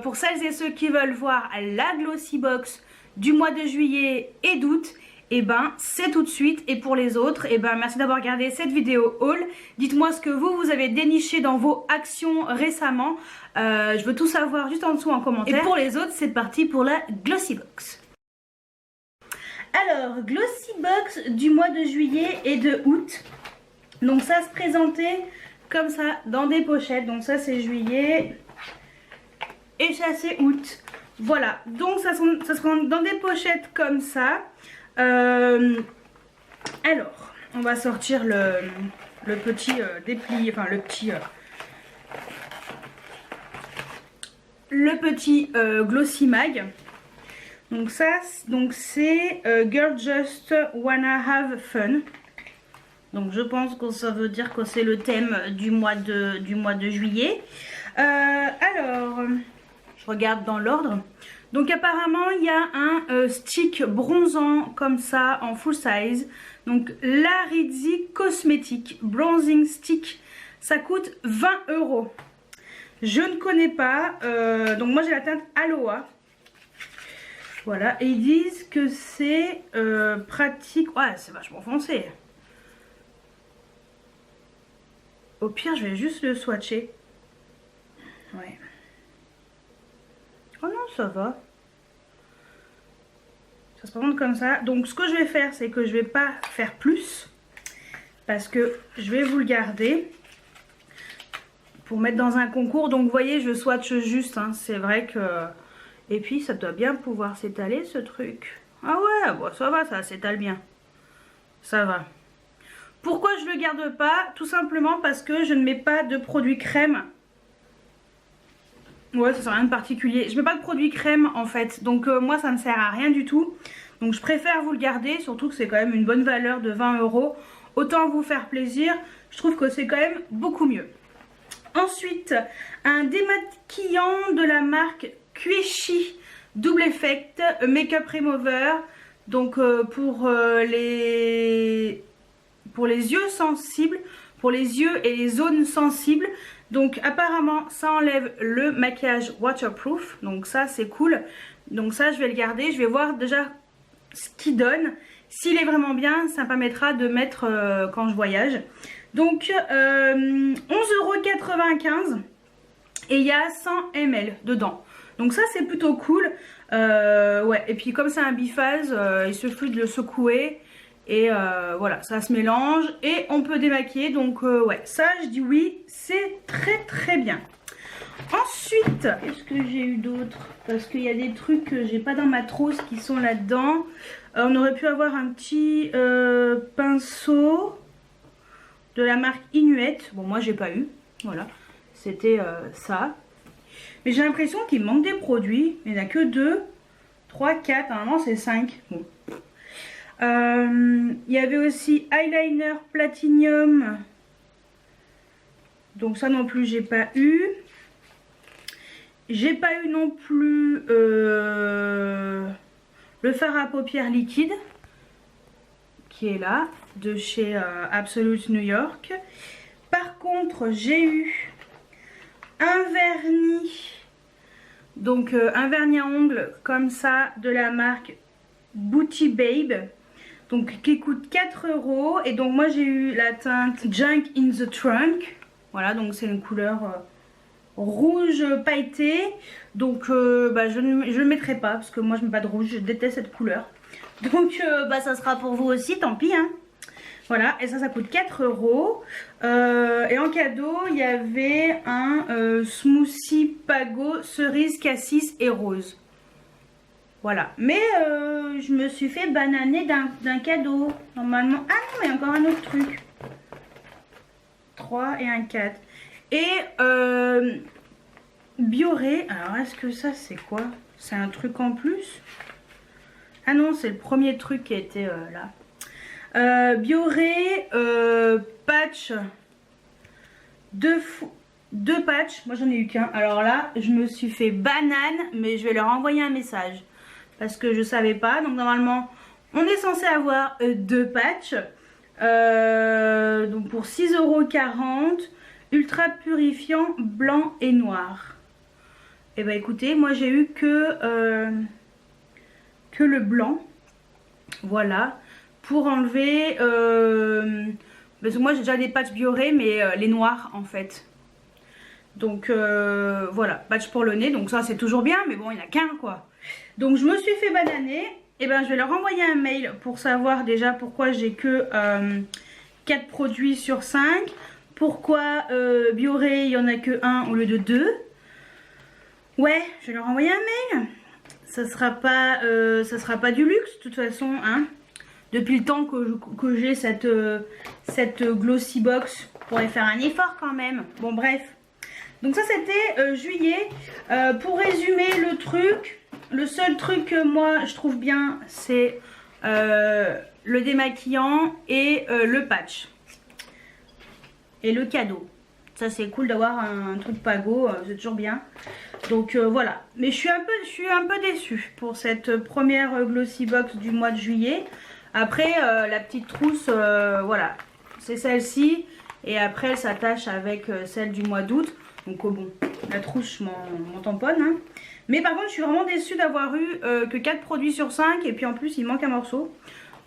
pour celles et ceux qui veulent voir la Glossy Box du mois de juillet et d'août, et ben c'est tout de suite. Et pour les autres, et ben merci d'avoir regardé cette vidéo haul. Dites-moi ce que vous avez déniché dans vos actions récemment. Je veux tout savoir juste en dessous en commentaire. Et pour les autres, c'est parti pour la Glossy Box. Alors, Glossy Box du mois de juillet et de août. Donc ça se présentait comme ça dans des pochettes. Donc ça c'est juillet et ça c'est août. Voilà, donc ça se prend dans des pochettes comme ça. Alors, on va sortir le petit déplié, enfin le petit Glossy Mag. Donc ça, c'est Girl Just Wanna Have Fun. Donc je pense que ça veut dire que c'est le thème du mois de juillet. Alors, je regarde dans l'ordre. Donc apparemment il y a un stick bronzant comme ça en full size. Donc Larizzi Cosmétique Bronzing Stick. Ça coûte 20 €. Je ne connais pas. Donc moi j'ai la teinte Aloha. Voilà. Et ils disent que c'est pratique. Ouais, c'est vachement foncé. Au pire je vais juste le swatcher. Ouais. Oh non, ça va. Ça se présente comme ça. Donc ce que je vais faire, c'est que je vais pas faire plus. Parce que je vais vous le garder pour mettre dans un concours. Donc vous voyez, je swatch juste, hein. C'est vrai que... Et puis ça doit bien pouvoir s'étaler ce truc. Ah ouais, bon, ça va, ça s'étale bien. Ça va. Pourquoi je le garde pas? Tout simplement parce que je ne mets pas de produit crème. Ouais, ça sert à rien de particulier. Je mets pas de produit crème en fait, donc moi ça me sert à rien du tout. Donc je préfère vous le garder, surtout que c'est quand même une bonne valeur de 20 €. Autant vous faire plaisir, je trouve que c'est quand même beaucoup mieux. Ensuite, un démaquillant de la marque Quechi Double Effect Makeup Remover. Donc pour les yeux sensibles, pour les yeux et les zones sensibles. Donc apparemment ça enlève le maquillage waterproof, donc ça c'est cool. Donc ça je vais le garder, je vais voir déjà ce qu'il donne. S'il est vraiment bien, ça me permettra de mettre quand je voyage. Donc 11,95 € et il y a 100 ml dedans. Donc ça c'est plutôt cool. Ouais, et puis comme c'est un biphase, il suffit de le secouer. Et voilà, ça se mélange et on peut démaquiller. Donc ouais, ça je dis oui, c'est très bien. Ensuite, qu'est-ce que j'ai eu d'autre? Parce qu'il y a des trucs que j'ai pas dans ma trousse qui sont là-dedans. On aurait pu avoir un petit pinceau de la marque Inuit. Bon, moi j'ai pas eu, voilà. C'était ça. Mais j'ai l'impression qu'il manque des produits. Il n'y en a que 2, 3, 4, normalement c'est 5. Bon. Il y avait aussi eyeliner Platinum. Donc ça non plus j'ai pas eu. J'ai pas eu non plus le fard à paupières liquide qui est là de chez Absolute New York. Par contre j'ai eu un vernis, donc un vernis à ongles comme ça de la marque Booty Babe, donc qui coûte 4 € et donc moi j'ai eu la teinte Junk in the Trunk. Voilà, donc c'est une couleur rouge pailleté. Donc je ne le mettrai pas parce que moi je mets pas de rouge, je déteste cette couleur. Donc ça sera pour vous aussi, tant pis hein. Voilà, et ça coûte 4 €. Et en cadeau, il y avait un smoothie Pago cerise, cassis et rose. Voilà, mais je me suis fait bananer d'un cadeau. Normalement, ah non, mais encore un autre truc. 3 et un 4. Et Bioré, alors est-ce que ça c'est quoi? C'est un truc en plus? Ah non, c'est le premier truc qui était là. Bioré patch, deux patchs, moi j'en ai eu qu'un. Alors là je me suis fait banane, mais je vais leur envoyer un message parce que je savais pas. Donc normalement on est censé avoir 2 patchs, donc pour 6,40 €, ultra purifiant blanc et noir. Et bah écoutez, moi j'ai eu que le blanc, voilà, pour enlever parce que moi j'ai déjà des patchs Bioré, mais les noirs en fait. Donc voilà, patch pour le nez, donc ça c'est toujours bien, mais bon il n'y en a qu'un quoi. Donc je me suis fait bananer. Et ben je vais leur envoyer un mail pour savoir déjà pourquoi j'ai que 4 produits sur 5. Pourquoi Bioré il n'y en a que 1 au lieu de 2. Ouais, je vais leur envoyer un mail. Ça sera pas du luxe de toute façon hein. Depuis le temps que j'ai cette glossy box, je pourrais faire un effort quand même. Bon bref. Donc ça c'était juillet. Pour résumer le truc, le seul truc que moi je trouve bien c'est le démaquillant et le patch. Et le cadeau. Ça c'est cool d'avoir un truc Pago, c'est toujours bien. Donc voilà. Mais je suis un peu déçue pour cette première glossy box du mois de juillet. Après la petite trousse, voilà, c'est celle-ci. Et après elle s'attache avec celle du mois d'août. Donc bon, la trousse je m'en tamponne hein. Mais par contre je suis vraiment déçue d'avoir eu que 4 produits sur 5. Et puis en plus il manque un morceau.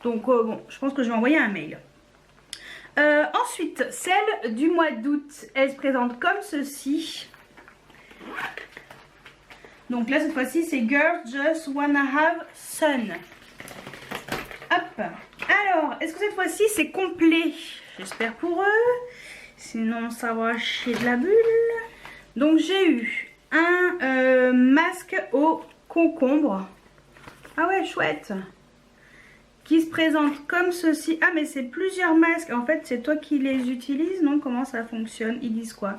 Donc bon, je pense que je vais envoyer un mail. Ensuite, celle du mois d'août, elle se présente comme ceci. Donc là, cette fois-ci, c'est Girls Just Wanna Have Sun. Hop. Alors, est-ce que cette fois-ci, c'est complet? J'espère pour eux. Sinon, ça va chier de la bulle. Donc, j'ai eu un masque au concombre. Ah ouais, chouette. qui se présente comme ceci. Ah mais c'est plusieurs masques, en fait c'est toi qui les utilises, non? Comment ça fonctionne? Ils disent quoi?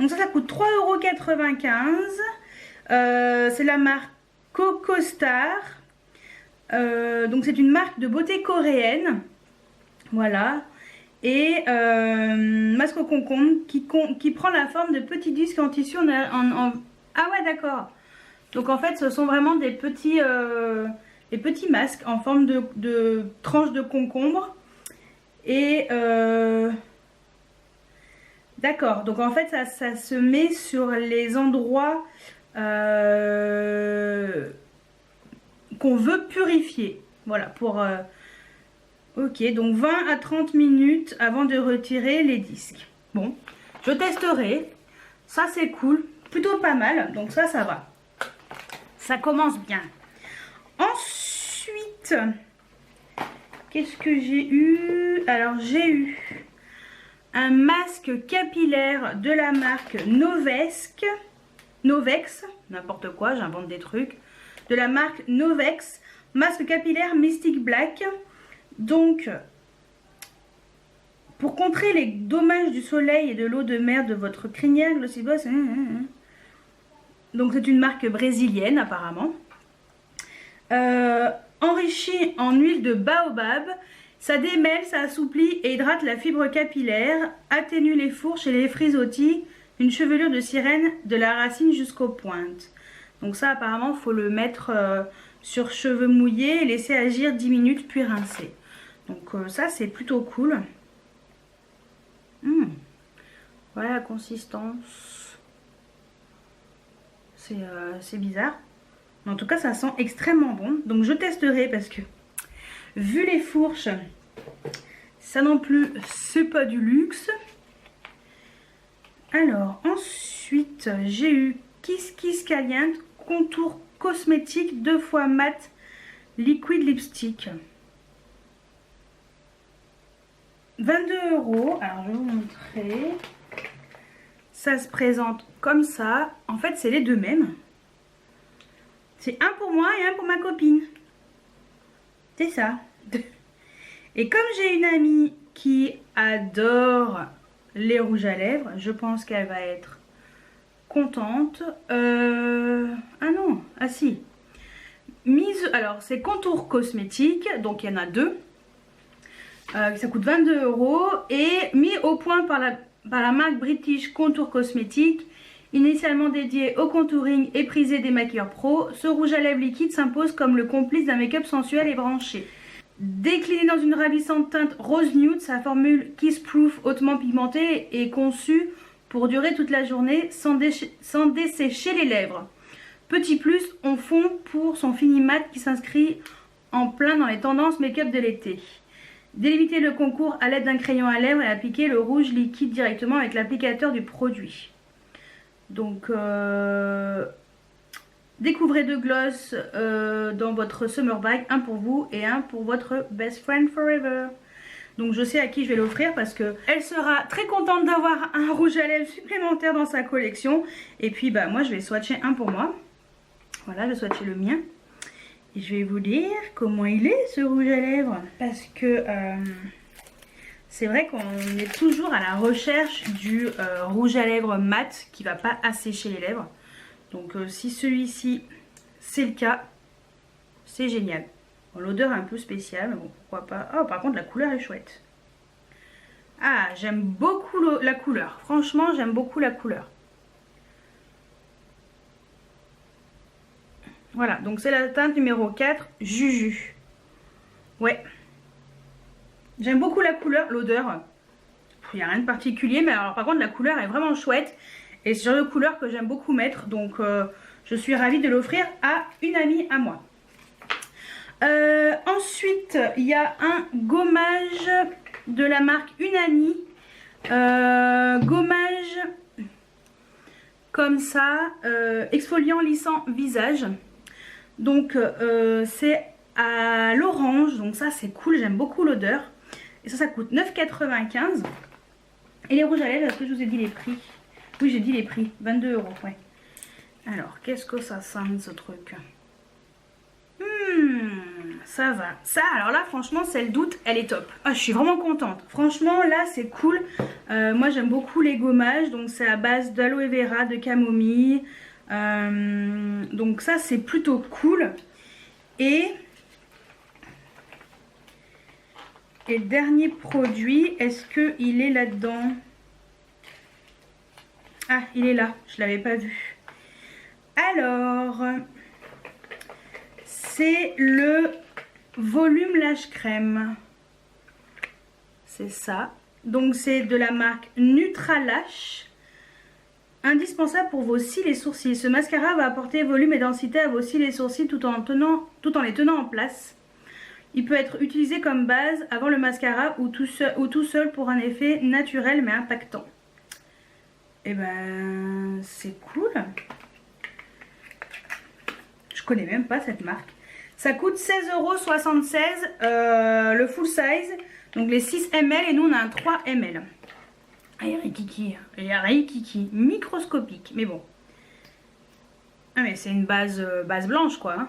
Donc ça coûte 3,95 €. C'est la marque Coco Star. Donc c'est une marque de beauté coréenne. Voilà. Et masque au concombre qui prend la forme de petits disques en tissu Ah ouais, d'accord. Donc en fait ce sont vraiment des petits masques en forme de tranches de concombre. Et d'accord, donc en fait ça se met sur les endroits qu'on veut purifier. Voilà, pour... ok, donc 20 à 30 minutes avant de retirer les disques. Bon, je testerai. Ça c'est cool, plutôt pas mal, donc ça va. Ça commence bien. Ensuite, qu'est-ce que j'ai eu? Alors j'ai eu un masque capillaire de la marque Novex, n'importe quoi, j'invente des trucs. De la marque Novex, masque capillaire Mystic Black. Donc, pour contrer les dommages du soleil et de l'eau de mer de votre crinière, Glossy Gloss. Donc c'est une marque brésilienne apparemment. Enrichi en huile de baobab. Ça démêle, ça assouplit et hydrate la fibre capillaire, atténue les fourches et les frisottis, une chevelure de sirène de la racine jusqu'aux pointes. Donc ça apparemment il faut le mettre sur cheveux mouillés et laisser agir 10 minutes puis rincer. Donc ça c'est plutôt cool. Voilà la consistance. C'est bizarre. Mais en tout cas ça sent extrêmement bon. Donc je testerai parce que vu les fourches, ça non plus c'est pas du luxe. Alors ensuite j'ai eu Kiss Kiss Caliente contour cosmétique 2 fois mat liquid lipstick. 22 €. Alors je vais vous montrer. Ça se présente comme ça. En fait c'est les deux mêmes. C'est un pour moi et un pour ma copine. C'est ça. Et comme j'ai une amie qui adore les rouges à lèvres, je pense qu'elle va être contente. Ah non, ah si. Alors c'est contour cosmétique, donc il y en a deux. Ça coûte 22 € et mis au point par la marque British Contour Cosmétique. Initialement dédié au contouring et prisé des maquilleurs pro, ce rouge à lèvres liquide s'impose comme le complice d'un make-up sensuel et branché. Décliné dans une ravissante teinte rose nude, sa formule Kiss Proof hautement pigmentée est conçue pour durer toute la journée sans dessécher les lèvres. Petit plus, on fond pour son fini mat qui s'inscrit en plein dans les tendances make-up de l'été. Délimiter le contour à l'aide d'un crayon à lèvres et appliquer le rouge liquide directement avec l'applicateur du produit. Donc, découvrez deux gloss dans votre summer bag, un pour vous et un pour votre best friend forever. Donc je sais à qui je vais l'offrir parce que elle sera très contente d'avoir un rouge à lèvres supplémentaire dans sa collection. Et puis bah moi je vais swatcher un pour moi. Voilà, je vais swatcher le mien. Et je vais vous dire comment il est ce rouge à lèvres. Parce que c'est vrai qu'on est toujours à la recherche du rouge à lèvres mat qui va pas assécher les lèvres. Donc si celui-ci c'est le cas, c'est génial. Bon, l'odeur est un peu spéciale, mais bon pourquoi pas. Oh par contre la couleur est chouette. Ah j'aime beaucoup la couleur. Franchement j'aime beaucoup la couleur. Voilà, donc c'est la teinte numéro 4, Juju. Ouais. J'aime beaucoup la couleur, l'odeur. Il n'y a rien de particulier, mais alors par contre la couleur est vraiment chouette. Et c'est le genre de couleur que j'aime beaucoup mettre. Donc je suis ravie de l'offrir à une amie à moi. Ensuite, il y a un gommage de la marque Unani. Gommage comme ça, exfoliant lissant visage. Donc c'est à l'orange, donc ça c'est cool, j'aime beaucoup l'odeur. Et ça coûte 9,95 €. Et les rouges à lèvres, est-ce que je vous ai dit les prix? Oui j'ai dit les prix, 22 €, ouais. Alors qu'est-ce que ça sent ce truc? ça va. Ça, alors là, franchement, celle d'août, elle est top. Ah, je suis vraiment contente. Franchement, là, c'est cool. Moi, j'aime beaucoup les gommages. Donc, c'est à base d'aloe vera, de camomille. Donc, ça, c'est plutôt cool. Et le dernier produit, est-ce qu'il est là-dedans? Ah, il est là. Je ne l'avais pas vu. Alors, c'est le volume lâche crème. C'est ça. Donc c'est de la marque Nutralash. Indispensable pour vos cils et sourcils. Ce mascara va apporter volume et densité à vos cils et sourcils tout en les tenant en place. Il peut être utilisé comme base avant le mascara ou tout seul pour un effet naturel mais impactant. Et ben c'est cool. Je connais même pas cette marque. Ça coûte 16,76 € le full size. Donc les 6 ml et nous on a un 3 ml. Ah, il y a Rikiki. Il y a Rikiki. Microscopique. Mais bon. Ah mais c'est une base blanche quoi. Hein.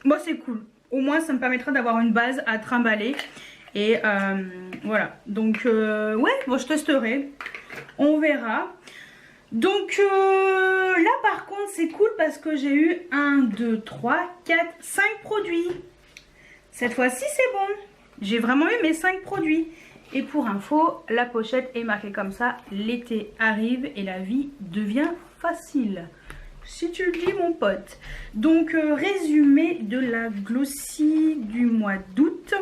Moi c'est cool. Au moins ça me permettra d'avoir une base à trimballer. Et voilà. Donc ouais, moi je testerai. On verra. Donc là par contre c'est cool parce que j'ai eu 1, 2, 3, 4, 5 produits. Cette fois-ci c'est bon. J'ai vraiment eu mes 5 produits. Et pour info, la pochette est marquée comme ça. L'été arrive et la vie devient facile. Si tu le dis mon pote. Donc résumé de la Glossy du mois d'août.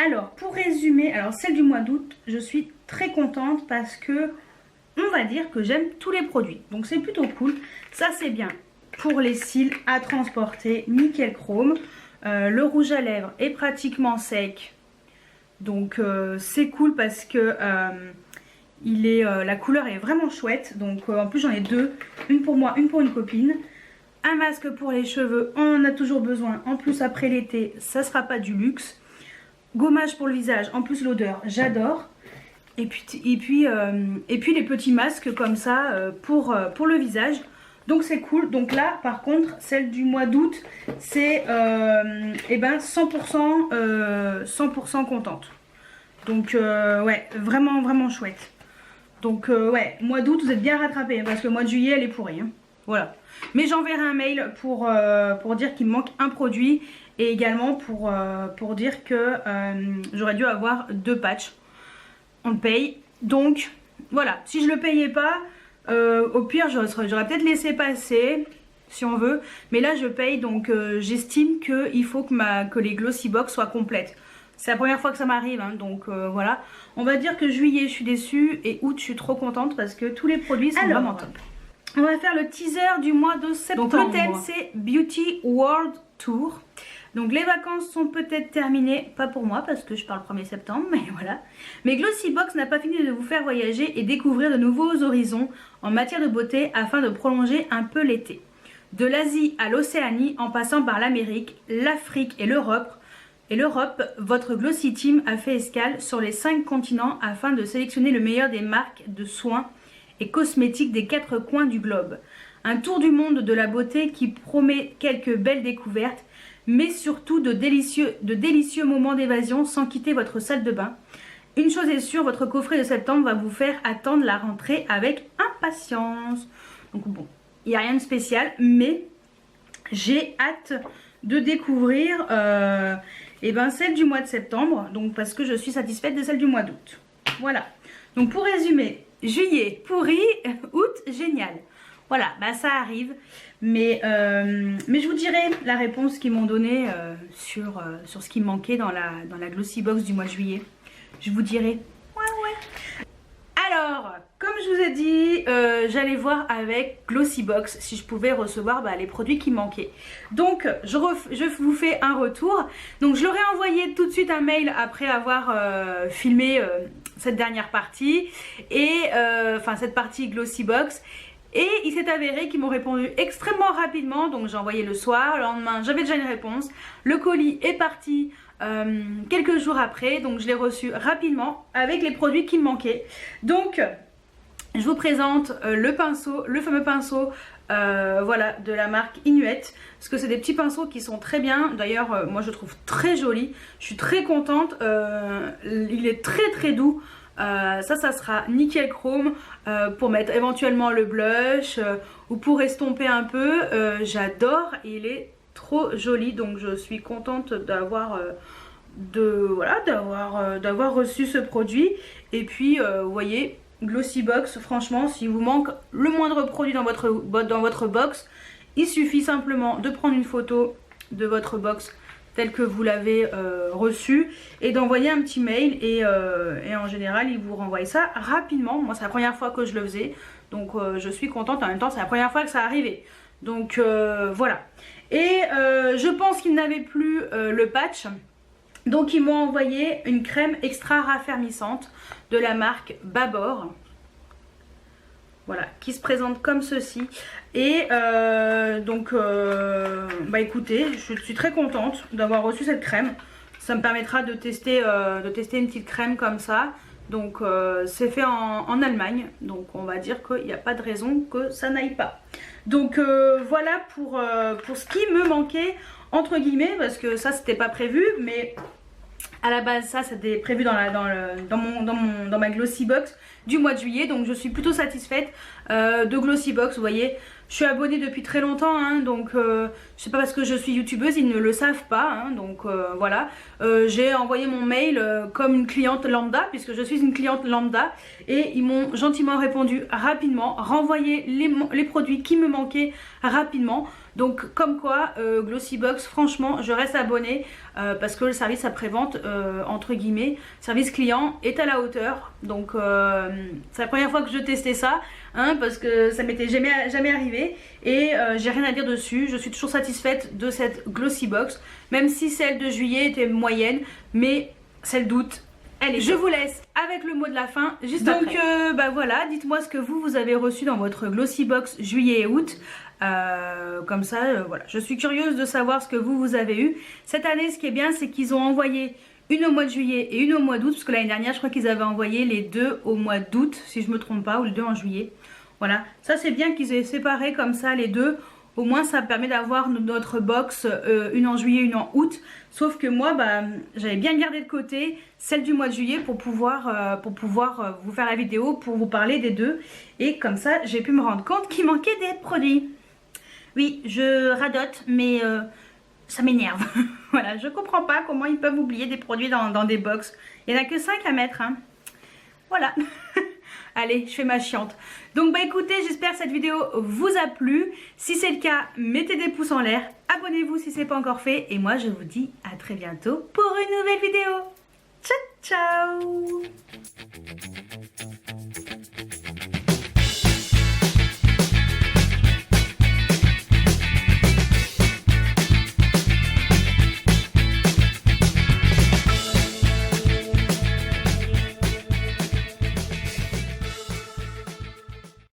Alors pour résumer, alors celle du mois d'août, je suis très contente parce que on va dire que j'aime tous les produits. Donc c'est plutôt cool. Ça c'est bien pour les cils à transporter, nickel chrome. Le rouge à lèvres est pratiquement sec. Donc c'est cool parce que la couleur est vraiment chouette. Donc en plus j'en ai deux. Une pour moi, une pour une copine. Un masque pour les cheveux, on en a toujours besoin. En plus après l'été, ça sera pas du luxe. Gommage pour le visage, en plus l'odeur, j'adore. Et puis les petits masques comme ça pour le visage. Donc c'est cool. Donc là par contre celle du mois d'août c'est 100% contente. Donc ouais vraiment chouette. Donc ouais mois d'août vous êtes bien rattrapés parce que le mois de juillet elle est pourrie. Hein. Voilà. Mais j'enverrai un mail pour dire qu'il me manque un produit. Et également pour dire que j'aurais dû avoir 2 patchs. On le paye. Donc voilà, si je le payais pas, au pire j'aurais peut-être laissé passer si on veut. Mais là je paye donc j'estime qu'il faut que les Glossy Box soient complètes. C'est la première fois que ça m'arrive, hein, donc voilà. On va dire que juillet je suis déçue et août je suis trop contente parce que tous les produits sont vraiment top. On va faire le teaser du mois de septembre. Donc le thème c'est Beauty World Tour. Donc les vacances sont peut-être terminées, pas pour moi parce que je pars le 1er septembre, mais voilà. Mais Glossy Box n'a pas fini de vous faire voyager et découvrir de nouveaux horizons en matière de beauté afin de prolonger un peu l'été. De l'Asie à l'Océanie en passant par l'Amérique, l'Afrique et l'Europe, votre Glossy Team a fait escale sur les 5 continents afin de sélectionner le meilleur des marques de soins et cosmétiques des 4 coins du globe. Un tour du monde de la beauté qui promet quelques belles découvertes, mais surtout de délicieux moments d'évasion sans quitter votre salle de bain. Une chose est sûre, votre coffret de septembre va vous faire attendre la rentrée avec impatience. Donc bon, il n'y a rien de spécial, mais j'ai hâte de découvrir celle du mois de septembre, donc parce que je suis satisfaite de celle du mois d'août. Voilà, donc pour résumer, juillet pourri, août génial. Voilà, bah ça arrive, mais je vous dirai la réponse qu'ils m'ont donnée sur ce qui me manquait dans la Glossy Box du mois de juillet. Je vous dirai. Ouais. Alors, comme je vous ai dit, j'allais voir avec Glossy Box si je pouvais recevoir les produits qui manquaient. Donc, je vous fais un retour. Donc, je leur ai envoyé tout de suite un mail après avoir filmé cette dernière partie, et cette partie Glossy Box. Et il s'est avéré qu'ils m'ont répondu extrêmement rapidement, donc j'ai envoyé le soir, le lendemain j'avais déjà une réponse. Le colis est parti quelques jours après, donc je l'ai reçu rapidement avec les produits qui me manquaient. Donc je vous présente le pinceau, le fameux pinceau voilà, de la marque Inuit, parce que c'est des petits pinceaux qui sont très bien. D'ailleurs moi je trouve très joli, je suis très contente. Il est très doux. Ça sera nickel chrome pour mettre éventuellement le blush ou pour estomper un peu. J'adore, il est trop joli, donc je suis contente d'avoir d'avoir reçu ce produit. Et puis vous voyez, Glossybox, franchement si vous manque le moindre produit dans votre box, il suffit simplement de prendre une photo de votre box telle que vous l'avez reçu et d'envoyer un petit mail et en général ils vous renvoient ça rapidement. Moi c'est la première fois que je le faisais, donc je suis contente. En même temps c'est la première fois que ça arrivait, donc voilà. Et je pense qu'ils n'avaient plus le patch, donc ils m'ont envoyé une crème extra raffermissante de la marque Babor. Voilà, qui se présente comme ceci. Et donc bah écoutez, je suis très contente d'avoir reçu cette crème. Ça me permettra de tester une petite crème comme ça. Donc c'est fait en Allemagne, donc on va dire qu'il n'y a pas de raison que ça n'aille pas. Donc voilà pour ce qui me manquait entre guillemets, parce que ça c'était pas prévu, mais à la base ça c'était prévu dans ma Glossybox du mois de juillet. Donc je suis plutôt satisfaite de Glossybox. Vous voyez, je suis abonnée depuis très longtemps, hein, donc c'est pas parce que je suis youtubeuse, ils ne le savent pas, hein, donc voilà. J'ai envoyé mon mail comme une cliente lambda, puisque je suis une cliente lambda, et ils m'ont gentiment répondu rapidement, renvoyé les produits qui me manquaient rapidement. Donc comme quoi Glossybox, franchement je reste abonnée parce que le service après-vente entre guillemets, service client, est à la hauteur. Donc c'est la première fois que je testais ça, hein, parce que ça m'était jamais arrivé. Et j'ai rien à dire dessus, je suis toujours satisfaite de cette Glossybox, même si celle de juillet était moyenne, mais celle d'août, elle est. Je vous laisse avec le mot de la fin juste après. Donc bah voilà, dites-moi ce que vous avez reçu dans votre Glossybox juillet et août. Comme ça voilà, je suis curieuse de savoir ce que vous avez eu cette année. Ce qui est bien, c'est qu'ils ont envoyé une au mois de juillet et une au mois d'août, parce que l'année dernière je crois qu'ils avaient envoyé les deux au mois d'août si je me trompe pas, ou les deux en juillet. Voilà, ça c'est bien qu'ils aient séparé comme ça les deux. Au moins ça permet d'avoir notre box, une en juillet, une en août. Sauf que moi bah, j'avais bien gardé de côté celle du mois de juillet pour pouvoir vous faire la vidéo, pour vous parler des deux. Et comme ça j'ai pu me rendre compte qu'il manquait des produits. Oui, je radote, mais ça m'énerve. Voilà, je comprends pas comment ils peuvent oublier des produits dans des box. Il n'y en a que 5 à mettre, hein. Voilà. Allez, je fais ma chiante. Donc bah écoutez, j'espère que cette vidéo vous a plu. Si c'est le cas, mettez des pouces en l'air. Abonnez-vous si ce n'est pas encore fait. Et moi, je vous dis à très bientôt pour une nouvelle vidéo. Ciao, ciao!